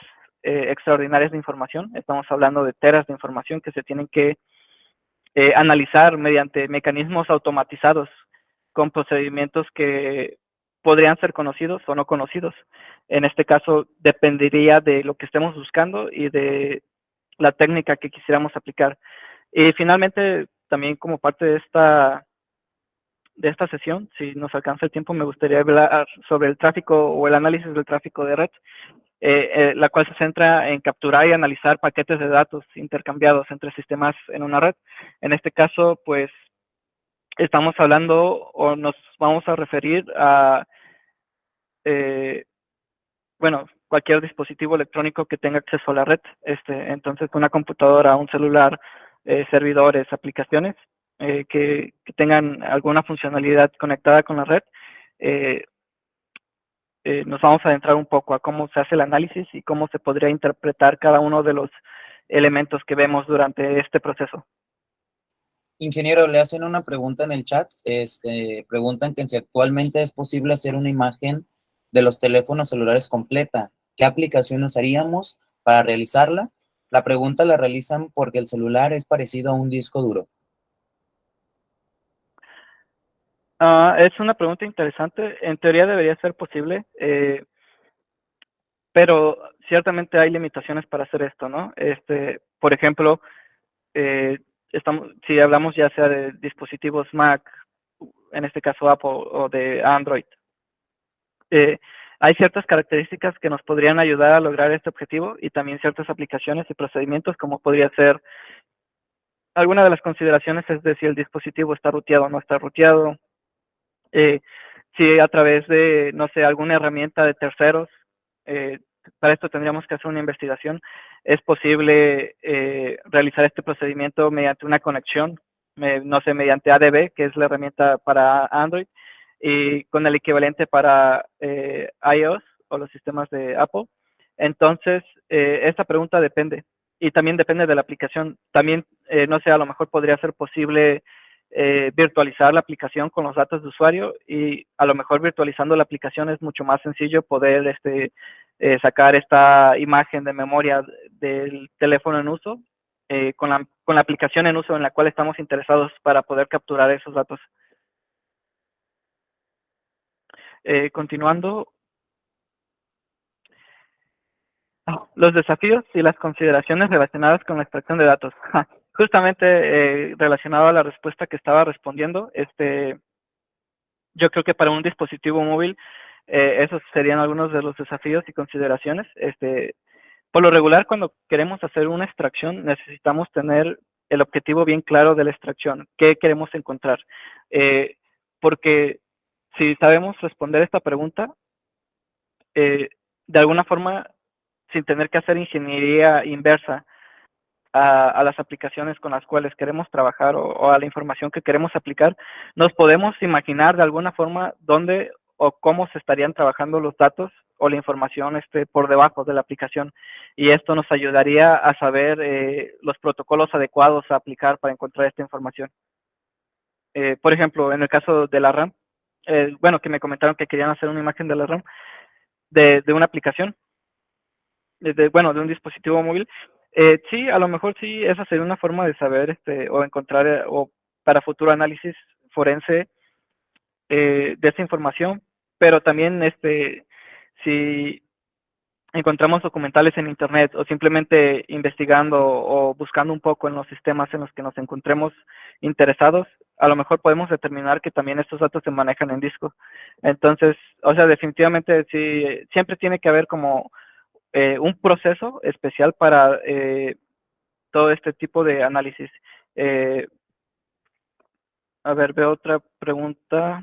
extraordinarias de información. Estamos hablando de teras de información que se tienen que analizar mediante mecanismos automatizados con procedimientos que podrían ser conocidos o no conocidos. En este caso, dependería de lo que estemos buscando y de la técnica que quisiéramos aplicar. Y finalmente, también como parte de esta sesión, si nos alcanza el tiempo, me gustaría hablar sobre el tráfico o el análisis del tráfico de red, la cual se centra en capturar y analizar paquetes de datos intercambiados entre sistemas en una red. En este caso, pues, estamos hablando o nos vamos a referir a, bueno, cualquier dispositivo electrónico que tenga acceso a la red. Entonces, una computadora, un celular, servidores, aplicaciones que tengan alguna funcionalidad conectada con la red. Nos vamos a adentrar un poco a cómo se hace el análisis y cómo se podría interpretar cada uno de los elementos que vemos durante este proceso. Ingeniero, le hacen una pregunta en el chat. Preguntan que si actualmente es posible hacer una imagen de los teléfonos celulares completa. ¿Qué aplicación usaríamos para realizarla? La pregunta la realizan porque el celular es parecido a un disco duro. Es una pregunta interesante. En teoría debería ser posible, pero ciertamente hay limitaciones para hacer esto, ¿no? Por ejemplo, si hablamos ya sea de dispositivos Mac, en este caso Apple, o de Android, hay ciertas características que nos podrían ayudar a lograr este objetivo y también ciertas aplicaciones y procedimientos como podría ser alguna de las consideraciones es de si el dispositivo está ruteado o no está ruteado, si a través de, no sé, alguna herramienta de terceros, para esto tendríamos que hacer una investigación, es posible realizar este procedimiento mediante una conexión, no sé, mediante ADB, que es la herramienta para Android, y con el equivalente para iOS o los sistemas de Apple. Entonces, esta pregunta depende, y también depende de la aplicación. También, no sé, a lo mejor podría ser posible virtualizar la aplicación con los datos de usuario y a lo mejor virtualizando la aplicación es mucho más sencillo poder sacar esta imagen de memoria del teléfono en uso con la aplicación en uso en la cual estamos interesados para poder capturar esos datos. Continuando, los desafíos y las consideraciones relacionadas con la extracción de datos. justamente relacionado a la respuesta que estaba respondiendo, yo creo que para un dispositivo móvil, esos serían algunos de los desafíos y consideraciones. Por lo regular, cuando queremos hacer una extracción, necesitamos tener el objetivo bien claro de la extracción, qué queremos encontrar. Porque si sabemos responder esta pregunta, de alguna forma, sin tener que hacer ingeniería inversa a las aplicaciones con las cuales queremos trabajar o a la información que queremos aplicar, nos podemos imaginar de alguna forma dónde o cómo se estarían trabajando los datos o la información por debajo de la aplicación. Y esto nos ayudaría a saber los protocolos adecuados a aplicar para encontrar esta información. Por ejemplo, en el caso de la RAM, bueno, que me comentaron que querían hacer una imagen de la RAM de una aplicación, bueno, de un dispositivo móvil. Sí, a lo mejor sí, esa sería una forma de saber o encontrar o para futuro análisis forense de esa información, pero también si encontramos documentales en internet o simplemente investigando o buscando un poco en los sistemas en los que nos encontremos interesados, a lo mejor podemos determinar que también estos datos se manejan en disco. Entonces, o sea, definitivamente sí, siempre tiene que haber como un proceso especial para todo este tipo de análisis. A ver, veo otra pregunta.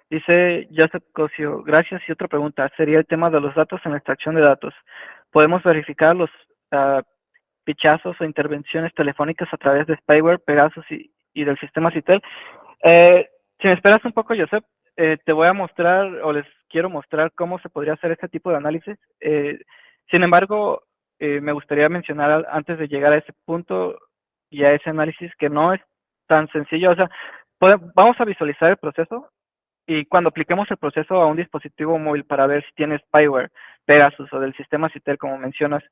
Dice Joseph Cosio, gracias. Y otra pregunta, sería el tema de los datos en la extracción de datos. ¿Podemos verificar los pichazos o intervenciones telefónicas a través de spyware, Pegasus y del sistema CITEL? Si me esperas un poco, Joseph, te voy a mostrar o les quiero mostrar cómo se podría hacer este tipo de análisis. Sin embargo, me gustaría mencionar antes de llegar a ese punto y a ese análisis que no es tan sencillo. O sea, vamos a visualizar el proceso y cuando apliquemos el proceso a un dispositivo móvil para ver si tiene spyware, Pegasus o del sistema CITEL, como mencionas,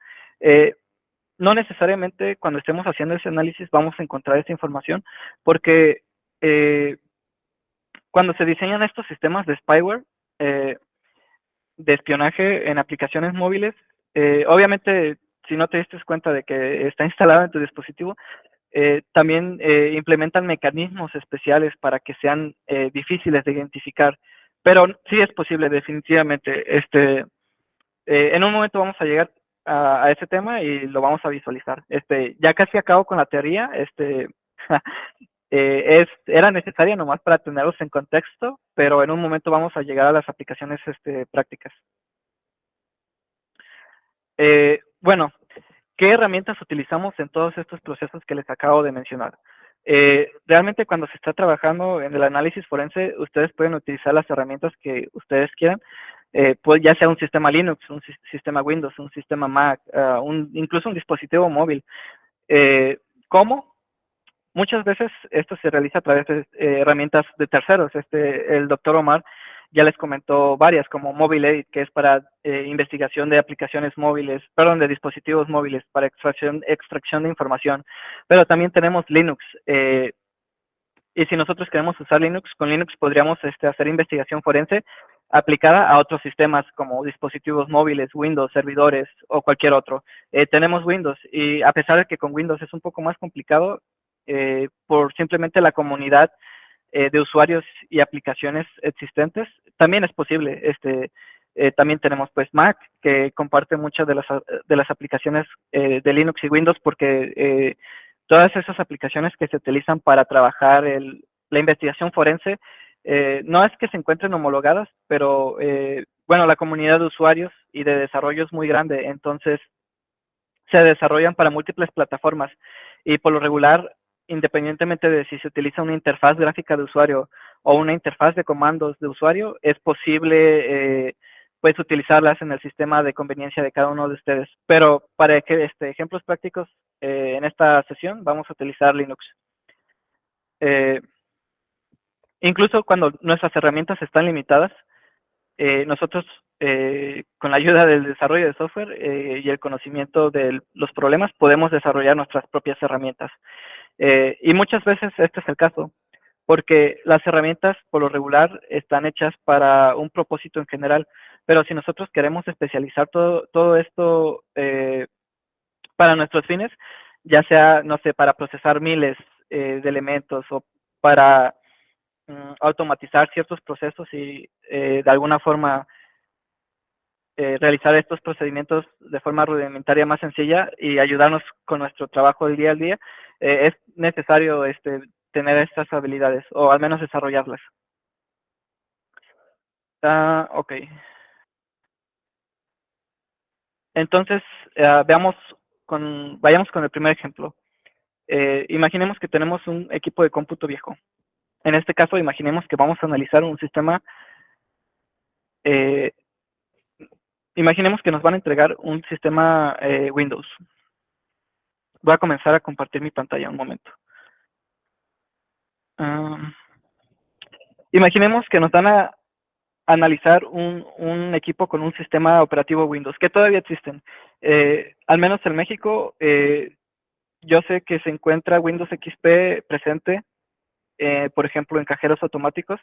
no necesariamente cuando estemos haciendo ese análisis vamos a encontrar esa información, porque cuando se diseñan estos sistemas de spyware, de espionaje en aplicaciones móviles, obviamente, si no te diste cuenta de que está instalado en tu dispositivo, también implementan mecanismos especiales para que sean difíciles de identificar. Pero sí es posible, definitivamente. En un momento vamos a llegar a ese tema y lo vamos a visualizar. Ya casi acabo con la teoría. Era necesaria nomás para tenerlos en contexto, pero en un momento vamos a llegar a las aplicaciones prácticas. Bueno, ¿qué herramientas utilizamos en todos estos procesos que les acabo de mencionar? Realmente cuando se está trabajando en el análisis forense, ustedes pueden utilizar las herramientas que ustedes quieran, pues ya sea un sistema Linux, un sistema Windows, un sistema Mac, incluso un dispositivo móvil. ¿Cómo? Muchas veces esto se realiza a través de herramientas de terceros. El doctor Omar ya les comentó varias, como Mobile Edit, que es para investigación de aplicaciones móviles, perdón, de dispositivos móviles para extracción de información. Pero también tenemos Linux. Y si nosotros queremos usar Linux, con Linux podríamos hacer investigación forense aplicada a otros sistemas como dispositivos móviles, Windows, servidores o cualquier otro. Tenemos Windows y a pesar de que con Windows es un poco más complicado, por simplemente la comunidad de usuarios y aplicaciones existentes, también es posible. También tenemos pues Mac, que comparte muchas de las aplicaciones de Linux y Windows, porque todas esas aplicaciones que se utilizan para trabajar la investigación forense, no es que se encuentren homologadas, pero bueno, la comunidad de usuarios y de desarrollo es muy grande, entonces se desarrollan para múltiples plataformas y por lo regular, independientemente de si se utiliza una interfaz gráfica de usuario o una interfaz de comandos de usuario, es posible pues utilizarlas en el sistema de conveniencia de cada uno de ustedes. Pero para que ejemplos prácticos en esta sesión vamos a utilizar Linux. Incluso cuando nuestras herramientas están limitadas, nosotros con la ayuda del desarrollo de software y el conocimiento de los problemas podemos desarrollar nuestras propias herramientas. Y muchas veces este es el caso, porque las herramientas por lo regular están hechas para un propósito en general, pero si nosotros queremos especializar todo esto para nuestros fines, ya sea, no sé, para procesar miles de elementos o para automatizar ciertos procesos y de alguna forma realizar estos procedimientos de forma rudimentaria más sencilla y ayudarnos con nuestro trabajo del día al día, es necesario tener estas habilidades o al menos desarrollarlas. Ok. Entonces, vayamos con el primer ejemplo. Imaginemos que tenemos un equipo de cómputo viejo. En este caso, imaginemos que vamos a analizar un sistema. Imaginemos que nos van a entregar un sistema Windows. Voy a comenzar a compartir mi pantalla un momento. Imaginemos que nos van a analizar un equipo con un sistema operativo Windows, que todavía existen. Al menos en México, yo sé que se encuentra Windows XP presente, por ejemplo, en cajeros automáticos.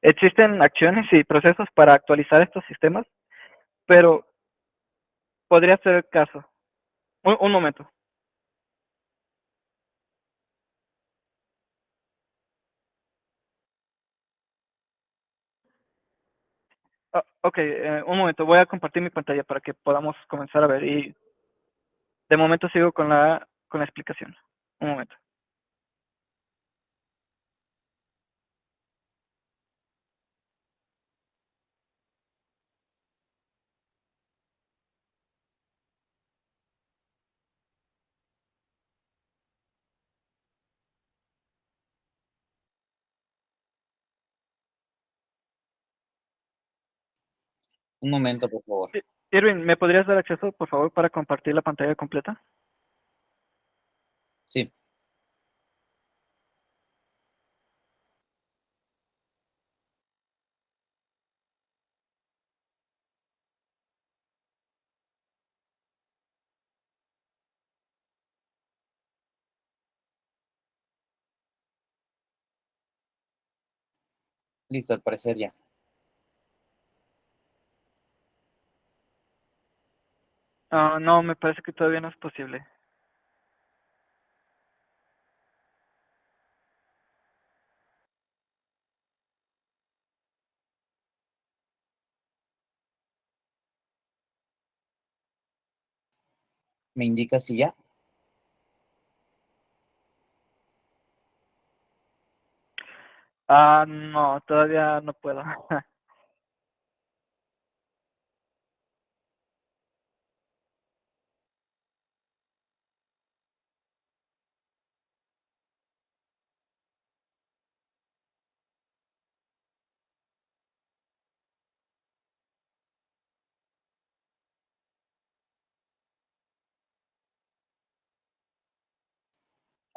Existen acciones y procesos para actualizar estos sistemas, pero podría ser el caso. Un momento. Ok, un momento. Voy a compartir mi pantalla para que podamos comenzar a ver. Y de momento sigo con la explicación. Un momento. Un momento, por favor. Irving, ¿me podrías dar acceso, por favor, para compartir la pantalla completa? Sí. Listo, al parecer ya. No, me parece que todavía no es posible. ¿Me indica si ya? No, todavía no puedo.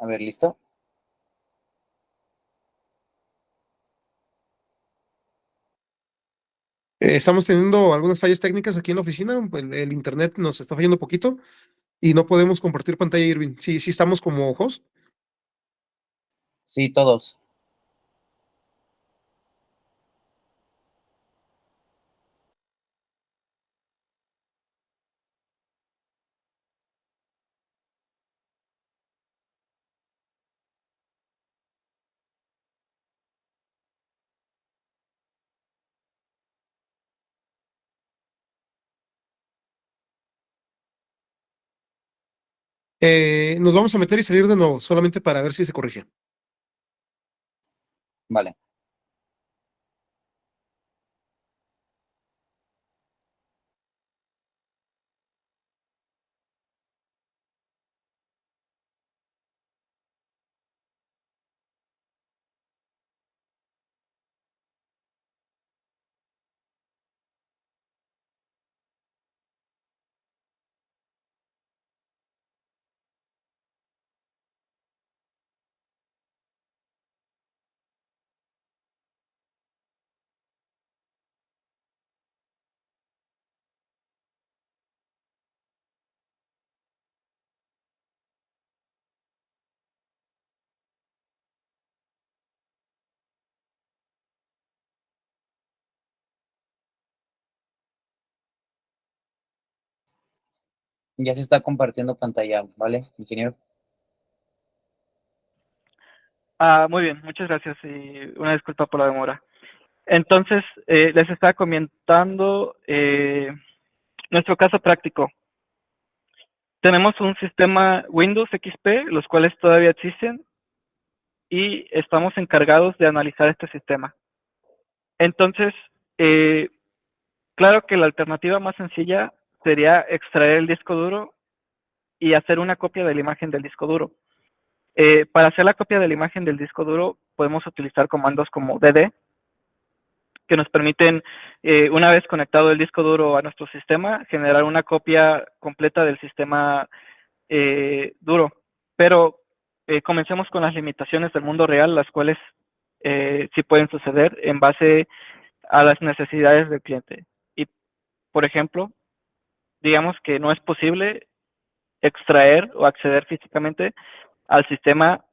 A ver, ¿listo? Estamos teniendo algunas fallas técnicas aquí en la oficina. El internet nos está fallando poquito y no podemos compartir pantalla, Irving. Sí, sí estamos como host. Sí, todos. Nos vamos a meter y salir de nuevo, solamente para ver si se corrige. Vale. Ya se está compartiendo pantalla, ¿vale, ingeniero? Muy bien, muchas gracias y una disculpa por la demora. Entonces, les estaba comentando nuestro caso práctico. Tenemos un sistema Windows XP, los cuales todavía existen, y estamos encargados de analizar este sistema. Entonces, claro que la alternativa más sencilla sería extraer el disco duro y hacer una copia de la imagen del disco duro. Para hacer la copia de la imagen del disco duro, podemos utilizar comandos como dd, que nos permiten, una vez conectado el disco duro a nuestro sistema, generar una copia completa del sistema duro. Pero comencemos con las limitaciones del mundo real, las cuales sí pueden suceder en base a las necesidades del cliente. Y, por ejemplo, digamos que no es posible extraer o acceder físicamente al sistema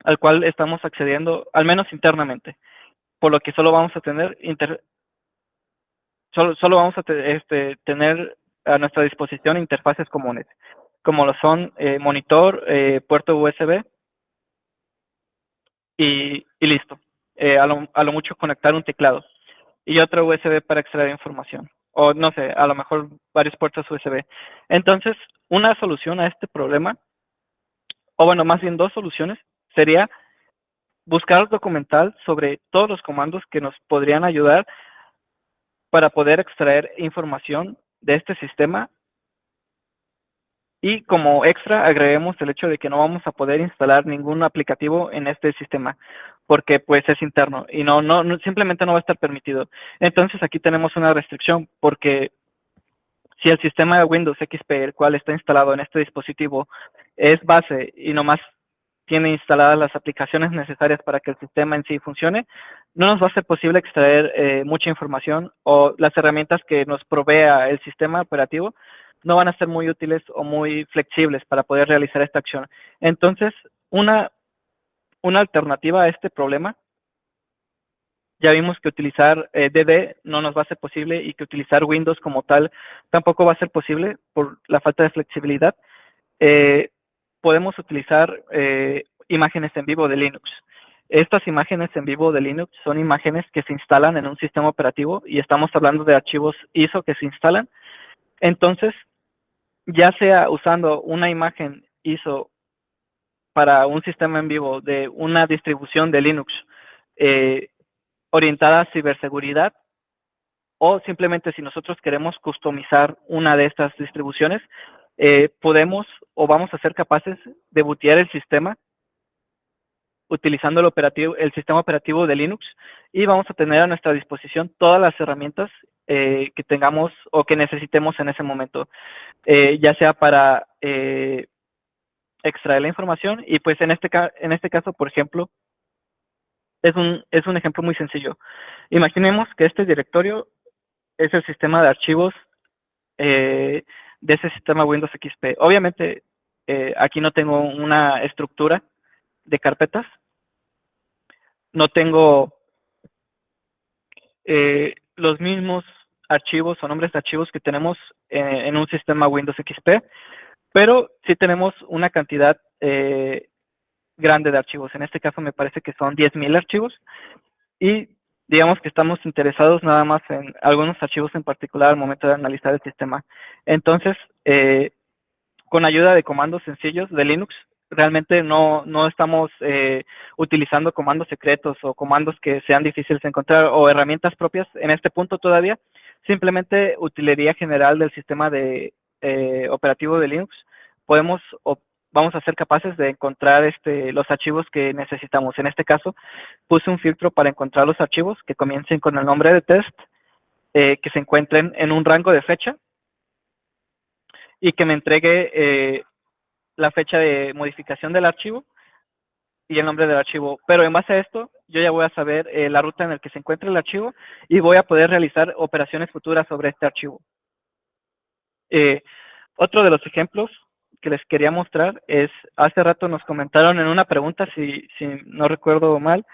al cual estamos accediendo, al menos internamente, por lo que solo vamos a tener solo vamos a tener a nuestra disposición interfaces comunes, como lo son monitor, puerto USB y listo. A lo mucho conectar un teclado y otro USB para extraer información. O no sé, a lo mejor varios puertos USB. Entonces, una solución a este problema, o bueno, más bien dos soluciones, sería buscar documental sobre todos los comandos que nos podrían ayudar para poder extraer información de este sistema. Y como extra agreguemos el hecho de que no vamos a poder instalar ningún aplicativo en este sistema, porque pues es interno y simplemente no va a estar permitido. Entonces aquí tenemos una restricción, porque si el sistema de Windows XP, el cual está instalado en este dispositivo, es base y nomás tiene instaladas las aplicaciones necesarias para que el sistema en sí funcione, no nos va a ser posible extraer mucha información, o las herramientas que nos provea el sistema operativo no van a ser muy útiles o muy flexibles para poder realizar esta acción. Entonces, una alternativa a este problema, ya vimos que utilizar DD no nos va a ser posible y que utilizar Windows como tal tampoco va a ser posible por la falta de flexibilidad. Podemos utilizar imágenes en vivo de Linux. Estas imágenes en vivo de Linux son imágenes que se instalan en un sistema operativo y estamos hablando de archivos ISO que se instalan. Entonces, ya sea usando una imagen ISO para un sistema en vivo de una distribución de Linux orientada a ciberseguridad, o simplemente si nosotros queremos customizar una de estas distribuciones, podemos o vamos a ser capaces de bootear el sistema utilizando el sistema operativo de Linux, y vamos a tener a nuestra disposición todas las herramientas que tengamos o que necesitemos en ese momento, ya sea para extraer la información. Y pues en este caso, por ejemplo, es un ejemplo muy sencillo. Imaginemos que este directorio es el sistema de archivos de ese sistema Windows XP. Obviamente, aquí no tengo una estructura de carpetas, no tengo los mismos archivos o nombres de archivos que tenemos en un sistema Windows XP, pero sí tenemos una cantidad grande de archivos. En este caso me parece que son 10,000 archivos, y digamos que estamos interesados nada más en algunos archivos en particular al momento de analizar el sistema. Entonces, con ayuda de comandos sencillos de Linux, realmente no estamos utilizando comandos secretos o comandos que sean difíciles de encontrar o herramientas propias en este punto todavía. Simplemente utilería general del sistema de operativo de Linux. Vamos a ser capaces de encontrar los archivos que necesitamos. En este caso, puse un filtro para encontrar los archivos que comiencen con el nombre de test, que se encuentren en un rango de fecha, y que me entregue la fecha de modificación del archivo y el nombre del archivo. Pero en base a esto, yo ya voy a saber la ruta en la que se encuentra el archivo y voy a poder realizar operaciones futuras sobre este archivo. Otro de los ejemplos que les quería mostrar es, hace rato nos comentaron en una pregunta, si no recuerdo mal,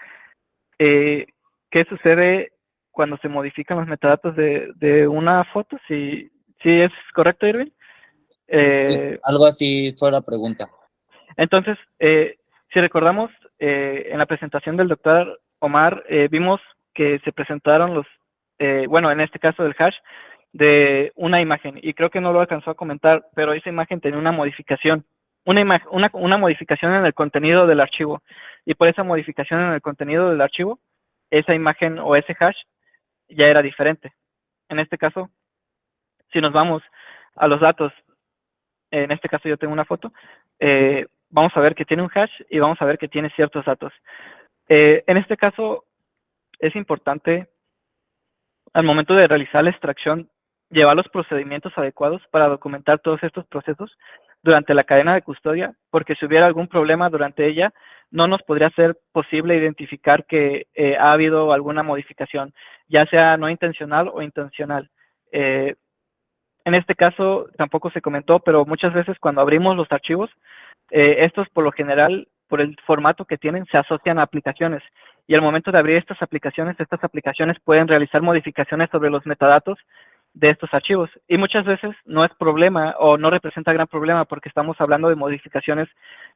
¿qué sucede cuando se modifican los metadatos de una foto? ¿Sí es correcto, Irving? Algo así fue la pregunta. Entonces, si recordamos, en la presentación del doctor Omar, vimos que se presentaron bueno, en este caso del hash, de una imagen, y creo que no lo alcanzó a comentar, pero esa imagen tenía una modificación, una modificación en el contenido del archivo, y por esa modificación en el contenido del archivo, esa imagen o ese hash ya era diferente. En este caso, si nos vamos a los datos, en este caso yo tengo una foto, vamos a ver que tiene un hash y vamos a ver que tiene ciertos datos. En este caso, es importante, al momento de realizar la extracción, llevar los procedimientos adecuados para documentar todos estos procesos durante la cadena de custodia, porque si hubiera algún problema durante ella, no nos podría ser posible identificar que ha habido alguna modificación, ya sea no intencional o intencional. En este caso tampoco se comentó, pero muchas veces cuando abrimos los archivos, estos por lo general, por el formato que tienen, se asocian a aplicaciones. Y al momento de abrir estas aplicaciones pueden realizar modificaciones sobre los metadatos de estos archivos. Y muchas veces no es problema o no representa gran problema porque estamos hablando de modificaciones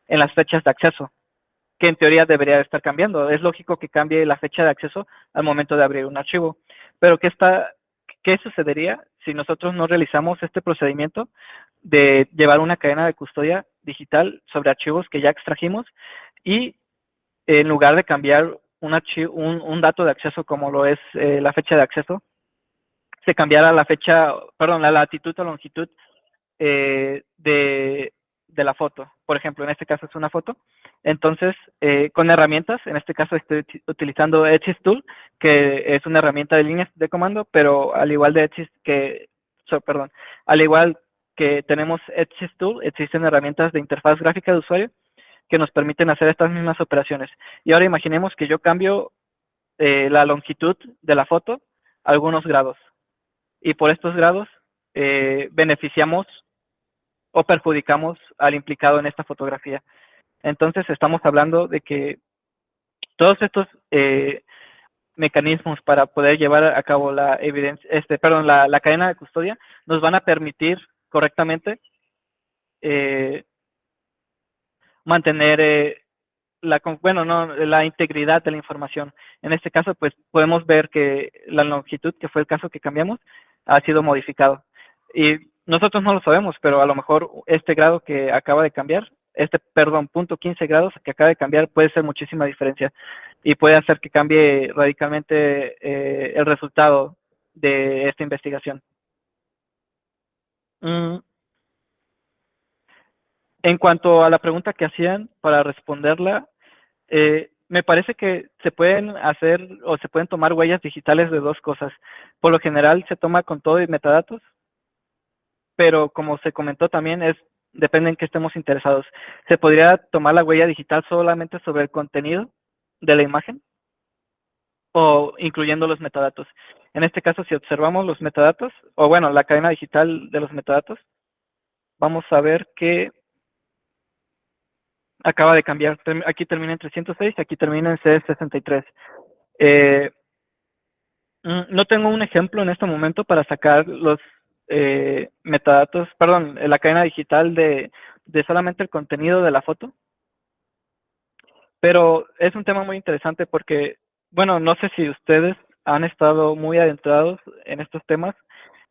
en las fechas de acceso, que en teoría debería estar cambiando. Es lógico que cambie la fecha de acceso al momento de abrir un archivo. Pero ¿qué sucedería si nosotros no realizamos este procedimiento de llevar una cadena de custodia digital sobre archivos que ya extrajimos y en lugar de cambiar un dato de acceso como lo es la fecha de acceso, se cambiara la latitud o longitud de la foto? Por ejemplo, en este caso es una foto. Entonces, con herramientas, en este caso estoy utilizando Etsys Tool, que es una herramienta de líneas de comando, pero al igual que tenemos Etsys Tool, existen herramientas de interfaz gráfica de usuario que nos permiten hacer estas mismas operaciones. Y ahora imaginemos que yo cambio la longitud de la foto a algunos grados. Y por estos grados beneficiamos o perjudicamos al implicado en esta fotografía. Entonces estamos hablando de que todos estos mecanismos para poder llevar a cabo la cadena de custodia nos van a permitir correctamente mantener la integridad de la información. En este caso, pues podemos ver que la longitud, que fue el caso que cambiamos, ha sido modificado. Y nosotros no lo sabemos, pero a lo mejor este grado que acaba de cambiar, punto 15 grados que acaba de cambiar, puede ser muchísima diferencia y puede hacer que cambie radicalmente el resultado de esta investigación. En cuanto a la pregunta que hacían, para responderla, me parece que se pueden hacer o se pueden tomar huellas digitales de dos cosas. Por lo general se toma con todo y metadatos, pero como se comentó también, depende en qué estemos interesados. Se podría tomar la huella digital solamente sobre el contenido de la imagen o incluyendo los metadatos. En este caso, si observamos los metadatos, o bueno, la cadena digital de los metadatos, vamos a ver que acaba de cambiar. Aquí termina en 306, aquí termina en C63. No tengo un ejemplo en este momento para sacar los metadatos, la cadena digital de solamente el contenido de la foto. Pero es un tema muy interesante porque, bueno, no sé si ustedes han estado muy adentrados en estos temas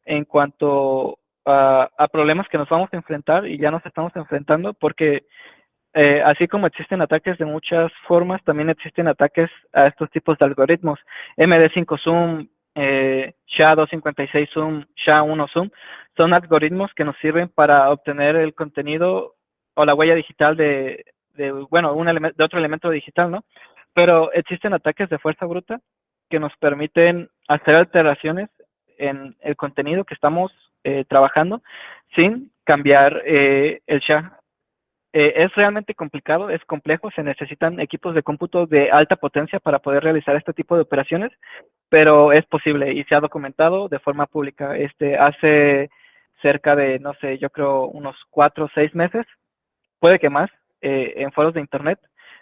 en cuanto a problemas que nos vamos a enfrentar y ya nos estamos enfrentando porque así como existen ataques de muchas formas, también existen ataques a estos tipos de algoritmos. MD5 Zoom, SHA-256 Zoom, SHA-1 Zoom, son algoritmos que nos sirven para obtener el contenido o la huella digital de otro elemento digital, ¿no? Pero existen ataques de fuerza bruta que nos permiten hacer alteraciones en el contenido que estamos trabajando sin cambiar el SHA. Es realmente complicado, es complejo, se necesitan equipos de cómputo de alta potencia para poder realizar este tipo de operaciones, pero es posible y se ha documentado de forma pública. Hace cerca de, no sé, yo creo unos 4 o 6 meses, puede que más, en foros de internet,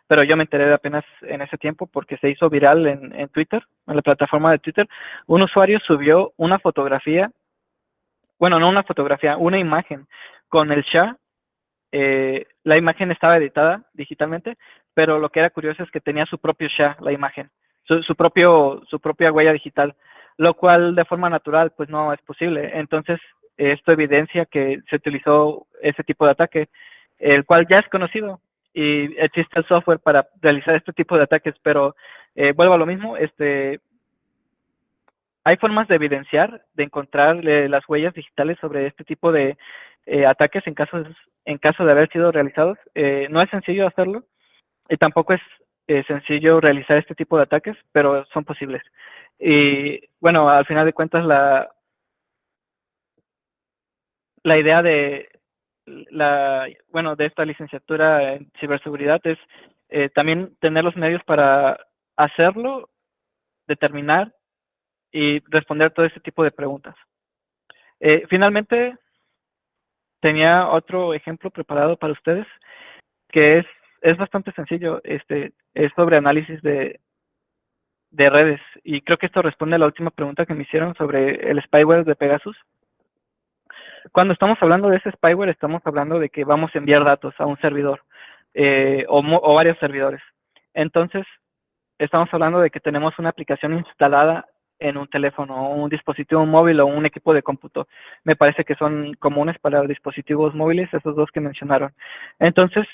pero yo me enteré de apenas en ese tiempo porque se hizo viral en Twitter, en la plataforma de Twitter. Un usuario subió una fotografía, bueno, no una fotografía, una imagen con el SHA, la imagen estaba editada digitalmente, pero lo que era curioso es que tenía su propio SHA, la imagen, su propia huella digital, lo cual de forma natural pues no es posible. Entonces, esto evidencia que se utilizó ese tipo de ataque, el cual ya es conocido y existe el software para realizar este tipo de ataques, pero vuelvo a lo mismo, hay formas de evidenciar, de encontrar las huellas digitales sobre este tipo de ataques en caso de haber sido realizados. No es sencillo hacerlo y tampoco es sencillo realizar este tipo de ataques, pero son posibles. Y bueno, al final de cuentas la idea de de esta licenciatura en ciberseguridad es también tener los medios para hacerlo, determinar y responder todo ese tipo de preguntas. Finalmente, tenía otro ejemplo preparado para ustedes, que es bastante sencillo, es sobre análisis de redes, y creo que esto responde a la última pregunta que me hicieron sobre el spyware de Pegasus. Cuando estamos hablando de ese spyware, estamos hablando de que vamos a enviar datos a un servidor, o varios servidores. Entonces, estamos hablando de que tenemos una aplicación instalada en un teléfono, un dispositivo móvil o un equipo de cómputo. Me parece que son comunes para dispositivos móviles, esos dos que mencionaron. Entonces,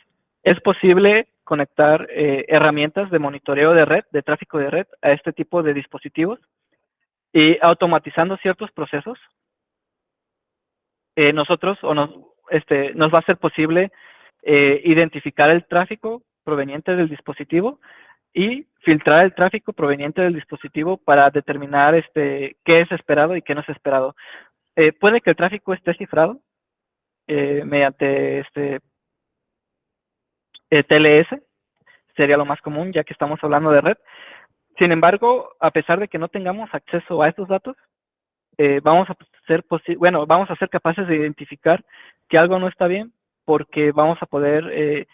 es posible conectar herramientas de monitoreo de red, de tráfico de red, a este tipo de dispositivos y automatizando ciertos procesos, nos va a ser posible identificar el tráfico proveniente del dispositivo y filtrar el tráfico proveniente del dispositivo para determinar qué es esperado y qué no es esperado. Puede que el tráfico esté cifrado mediante TLS, sería lo más común ya que estamos hablando de red. Sin embargo, a pesar de que no tengamos acceso a estos datos, vamos a ser capaces de identificar que algo no está bien porque vamos a poder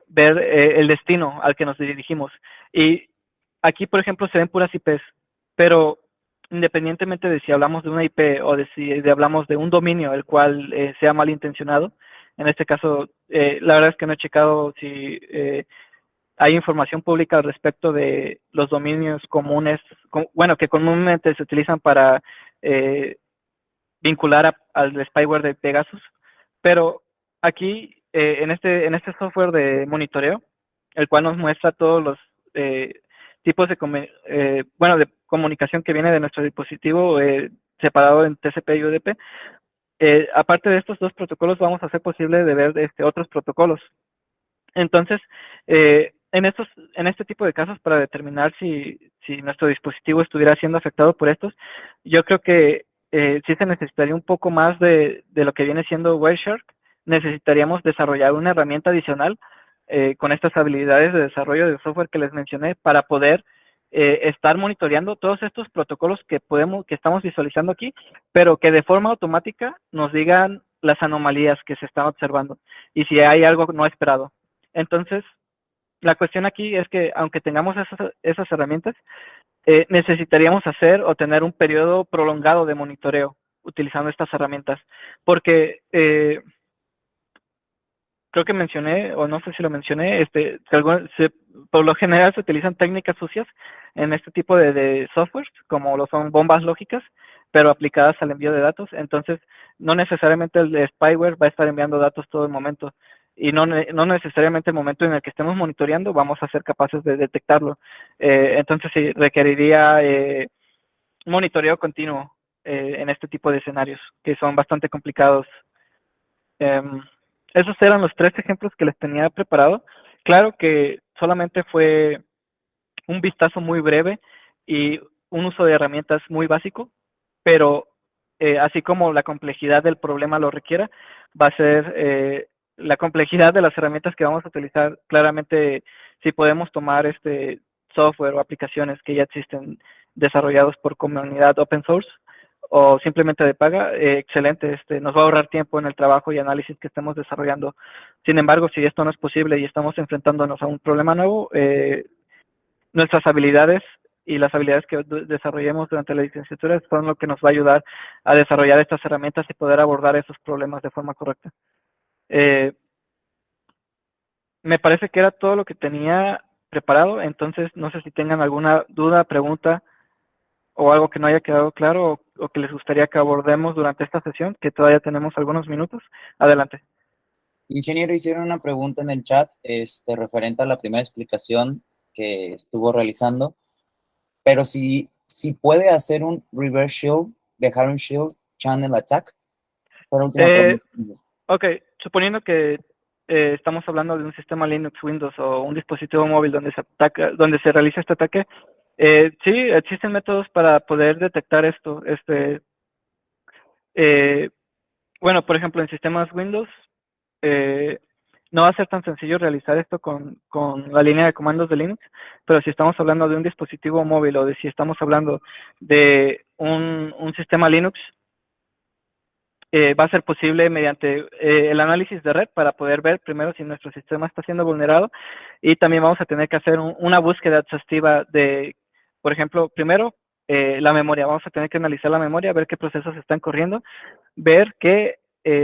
ver el destino al que nos dirigimos. Y aquí, por ejemplo, se ven puras IPs, pero independientemente de si hablamos de una IP o de si hablamos de un dominio el cual sea malintencionado, en este caso, la verdad es que no he checado si hay información pública al respecto de los dominios comunes, que comúnmente se utilizan para vincular al spyware de Pegasus, pero aquí en este software de monitoreo, el cual nos muestra todos los tipos de comunicación que viene de nuestro dispositivo separado en TCP y UDP. Aparte de estos dos protocolos, vamos a hacer posible de ver otros protocolos. Entonces, en este tipo de casos, para determinar si nuestro dispositivo estuviera siendo afectado por estos, yo creo que sí se necesitaría un poco más de lo que viene siendo Wireshark. Necesitaríamos desarrollar una herramienta adicional con estas habilidades de desarrollo de software que les mencioné para poder estar monitoreando todos estos protocolos que estamos visualizando aquí, pero que de forma automática nos digan las anomalías que se están observando y si hay algo no esperado. Entonces, la cuestión aquí es que aunque tengamos esas herramientas, necesitaríamos hacer o tener un periodo prolongado de monitoreo utilizando estas herramientas, porque creo que mencioné, o no sé si lo mencioné, por lo general se utilizan técnicas sucias en este tipo de software, como lo son bombas lógicas, pero aplicadas al envío de datos. Entonces, no necesariamente el spyware va a estar enviando datos todo el momento, y no necesariamente el momento en el que estemos monitoreando vamos a ser capaces de detectarlo. Entonces, sí, requeriría monitoreo continuo en este tipo de escenarios, que son bastante complicados. Esos eran los 3 ejemplos que les tenía preparado. Claro que solamente fue un vistazo muy breve y un uso de herramientas muy básico, pero así como la complejidad del problema lo requiera, va a ser la complejidad de las herramientas que vamos a utilizar. Claramente, si podemos tomar software o aplicaciones que ya existen desarrollados por comunidad open source o simplemente de paga, excelente, nos va a ahorrar tiempo en el trabajo y análisis que estemos desarrollando. Sin embargo, si esto no es posible y estamos enfrentándonos a un problema nuevo, nuestras habilidades y las habilidades que desarrollemos durante la licenciatura son lo que nos va a ayudar a desarrollar estas herramientas y poder abordar esos problemas de forma correcta. Me parece que era todo lo que tenía preparado, entonces no sé si tengan alguna duda, pregunta o algo que no haya quedado claro o que les gustaría que abordemos durante esta sesión, que todavía tenemos algunos minutos. Adelante. Ingeniero, hicieron una pregunta en el chat, referente a la primera explicación que estuvo realizando, pero si puede hacer un reverse shield, dejar un shield channel attack. Fue la última pregunta. Ok, suponiendo que estamos hablando de un sistema Linux, Windows o un dispositivo móvil donde se ataca, donde se realiza este ataque, sí, existen métodos para poder detectar esto. Bueno, por ejemplo, en sistemas Windows, no va a ser tan sencillo realizar esto con la línea de comandos de Linux, pero si estamos hablando de un dispositivo móvil o de si estamos hablando de un sistema Linux, va a ser posible mediante el análisis de red para poder ver primero si nuestro sistema está siendo vulnerado, y también vamos a tener que hacer una búsqueda exhaustiva de, por ejemplo, primero la memoria. Vamos a tener que analizar la memoria, ver qué procesos están corriendo, ver qué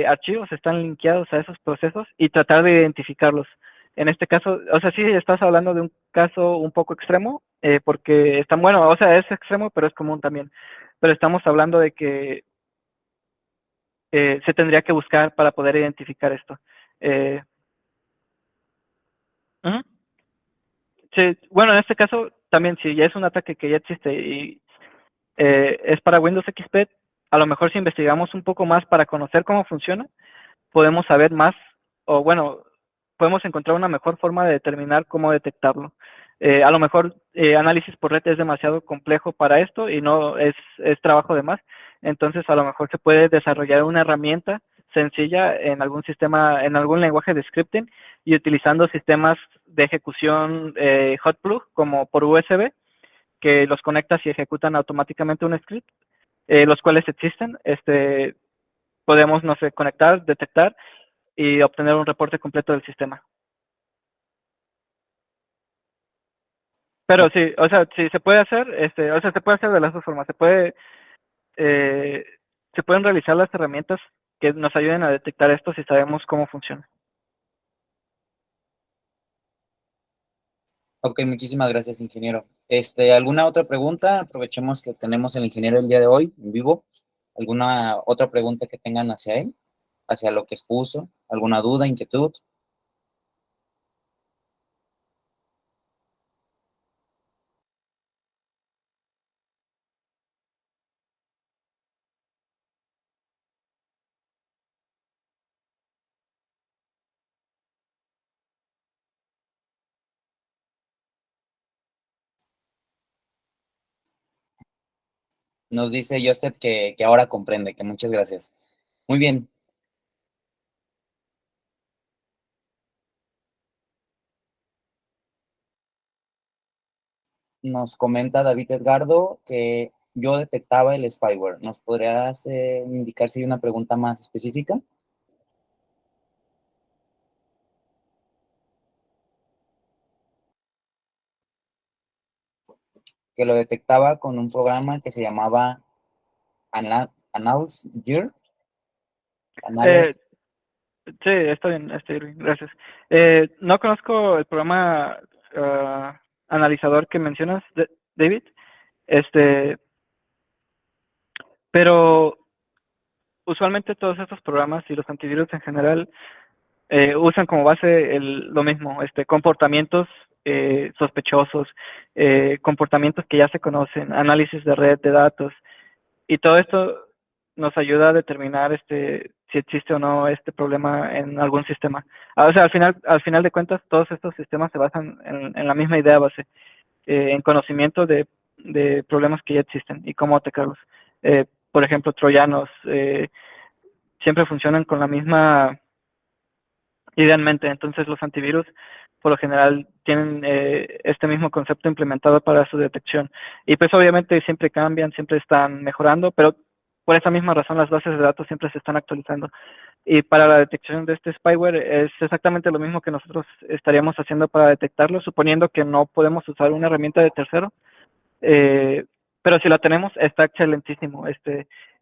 archivos están linkeados a esos procesos y tratar de identificarlos. En este caso, o sea, sí estás hablando de un caso un poco extremo, porque está bueno, o sea, es extremo, pero es común también. Pero estamos hablando de que se tendría que buscar para poder identificar esto. Uh-huh. Sí, bueno, en este caso, también si ya es un ataque que ya existe y es para Windows XP, a lo mejor si investigamos un poco más para conocer cómo funciona, podemos saber más, o bueno, podemos encontrar una mejor forma de determinar cómo detectarlo. A lo mejor análisis por red es demasiado complejo para esto y no es trabajo de más. Entonces, a lo mejor se puede desarrollar una herramienta sencilla en algún sistema, en algún lenguaje de scripting, y utilizando sistemas de ejecución hotplug como por USB, que los conectas y ejecutan automáticamente un script, los cuales existen. Podemos, no sé, conectar, detectar y obtener un reporte completo del sistema. Pero sí, o sea, sí se puede hacer, o sea, se puede hacer de las dos formas. Se pueden realizar las herramientas que nos ayuden a detectar esto si sabemos cómo funciona. Ok, muchísimas gracias, ingeniero. ¿Alguna otra pregunta? Aprovechemos que tenemos al ingeniero el día de hoy en vivo. ¿Alguna otra pregunta que tengan hacia él? ¿Hacia lo que expuso? ¿Alguna duda, inquietud? Nos dice Joseph que ahora comprende, que muchas gracias. Muy bien. Nos comenta David Edgardo que yo detectaba el spyware. ¿Nos podrías indicar si hay una pregunta más específica? Que lo detectaba con un programa que se llamaba Annals Gear. Sí, estoy bien, gracias. No conozco el programa analizador que mencionas, David, pero usualmente todos estos programas y los antivirus en general usan como base lo mismo, comportamientos sospechosos, comportamientos que ya se conocen, análisis de red de datos, y todo esto nos ayuda a determinar si existe o no este problema en algún sistema. O sea, al final de cuentas, todos estos sistemas se basan en la misma idea base, en conocimiento de problemas que ya existen y cómo atacarlos. Por ejemplo, troyanos siempre funcionan con la misma idea en mente. Entonces, los antivirus, por lo general, tienen este mismo concepto implementado para su detección. Y pues obviamente siempre cambian, siempre están mejorando, pero por esa misma razón las bases de datos siempre se están actualizando. Y para la detección de este spyware es exactamente lo mismo que nosotros estaríamos haciendo para detectarlo, suponiendo que no podemos usar una herramienta de tercero. pero si la tenemos, está excelentísimo.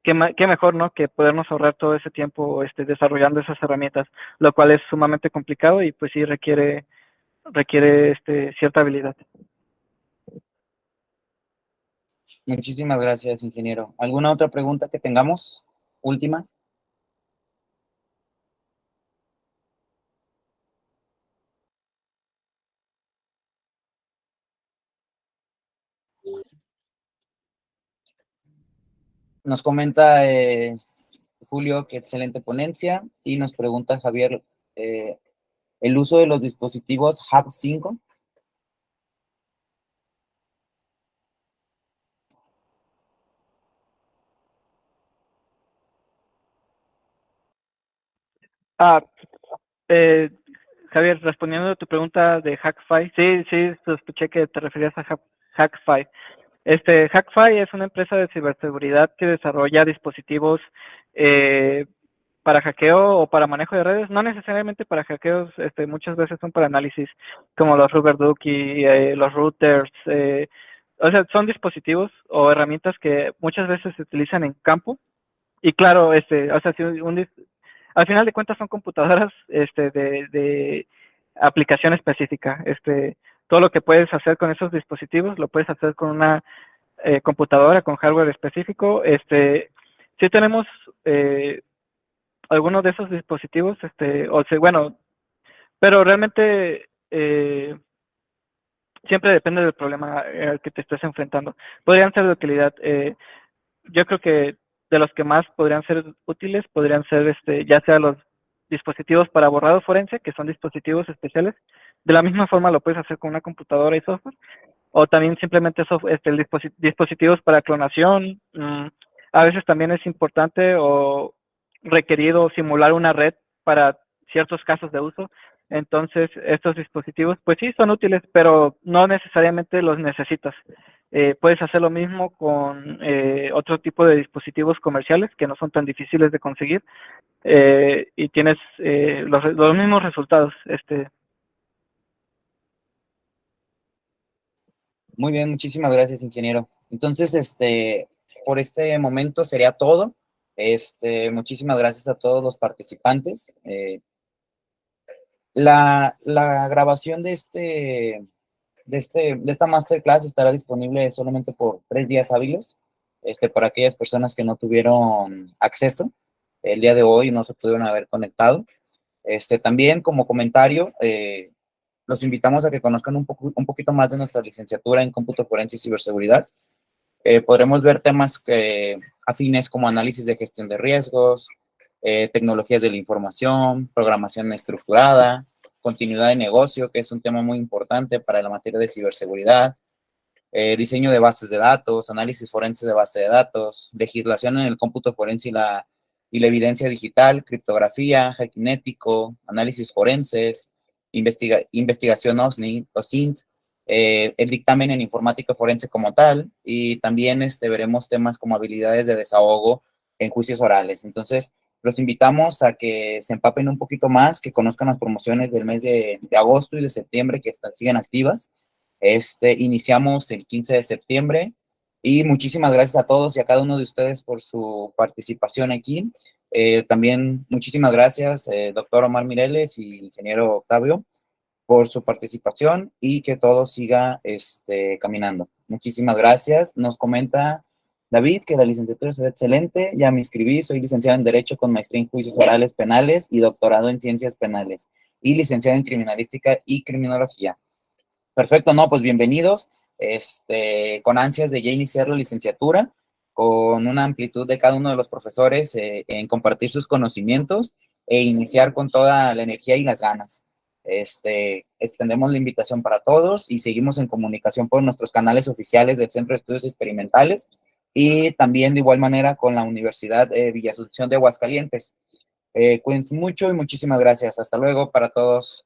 Qué mejor, ¿no? Que podernos ahorrar todo ese tiempo desarrollando esas herramientas, lo cual es sumamente complicado y pues sí requiere cierta habilidad. Muchísimas gracias, ingeniero. ¿Alguna otra pregunta que tengamos? Última. Nos comenta Julio que excelente ponencia, y nos pregunta Javier, el uso de los dispositivos Hub 5. Javier, respondiendo a tu pregunta de Hack5, sí, sospeché que te referías a Hack5. Hack5 es una empresa de ciberseguridad que desarrolla dispositivos para hackeo o para manejo de redes, no necesariamente para hackeos, muchas veces son para análisis, como los RubberDucky, los routers, o sea, son dispositivos o herramientas que muchas veces se utilizan en campo, y claro, o sea, si al final de cuentas son computadoras de aplicación específica. Todo lo que puedes hacer con esos dispositivos lo puedes hacer con una computadora con hardware específico. Sí tenemos algunos de esos dispositivos, bueno, pero realmente siempre depende del problema al que te estés enfrentando. Podrían ser de utilidad. Yo creo que de los que más podrían ser útiles podrían ser ya sea los dispositivos para borrado forense, que son dispositivos especiales. De la misma forma lo puedes hacer con una computadora y software, o también simplemente dispositivos para clonación. A veces también es importante o requerido simular una red para ciertos casos de uso. Entonces, estos dispositivos, pues sí, son útiles, pero no necesariamente los necesitas. Puedes hacer lo mismo con otro tipo de dispositivos comerciales que no son tan difíciles de conseguir, y tienes los mismos resultados. Muy bien, muchísimas gracias, ingeniero. Entonces, por este momento sería todo. Muchísimas gracias a todos los participantes. La grabación de esta masterclass estará disponible solamente por 3 días hábiles, para aquellas personas que no tuvieron acceso el día de hoy y no se pudieron haber conectado. También como comentario, los invitamos a que conozcan un poquito más de nuestra licenciatura en cómputo forense y ciberseguridad. Podremos ver temas afines como análisis de gestión de riesgos, tecnologías de la información, programación estructurada, continuidad de negocio, que es un tema muy importante para la materia de ciberseguridad, diseño de bases de datos, análisis forense de base de datos, legislación en el cómputo forense y la evidencia digital, criptografía, hacking ético, análisis forenses, investigación OSINT, el dictamen en informática forense como tal, y también veremos temas como habilidades de desahogo en juicios orales. Entonces, los invitamos a que se empapen un poquito más, que conozcan las promociones del mes de agosto y de septiembre que siguen activas. Iniciamos el 15 de septiembre, y muchísimas gracias a todos y a cada uno de ustedes por su participación aquí. También muchísimas gracias, doctor Omar Mireles y ingeniero Octavio, por su participación, y que todo siga caminando. Muchísimas gracias. Nos comenta David que la licenciatura será excelente. Ya me inscribí, soy licenciado en Derecho con maestría en Juicios Orales Penales y doctorado en Ciencias Penales, y licenciado en Criminalística y Criminología. Perfecto, no, pues bienvenidos. Con ansias de ya iniciar la licenciatura, con una amplitud de cada uno de los profesores en compartir sus conocimientos e iniciar con toda la energía y las ganas. Extendemos la invitación para todos y seguimos en comunicación por nuestros canales oficiales del Centro de Estudios Experimentales, y también de igual manera con la Universidad Villa Asunción de Aguascalientes. Cuídense mucho y muchísimas gracias. Hasta luego para todos.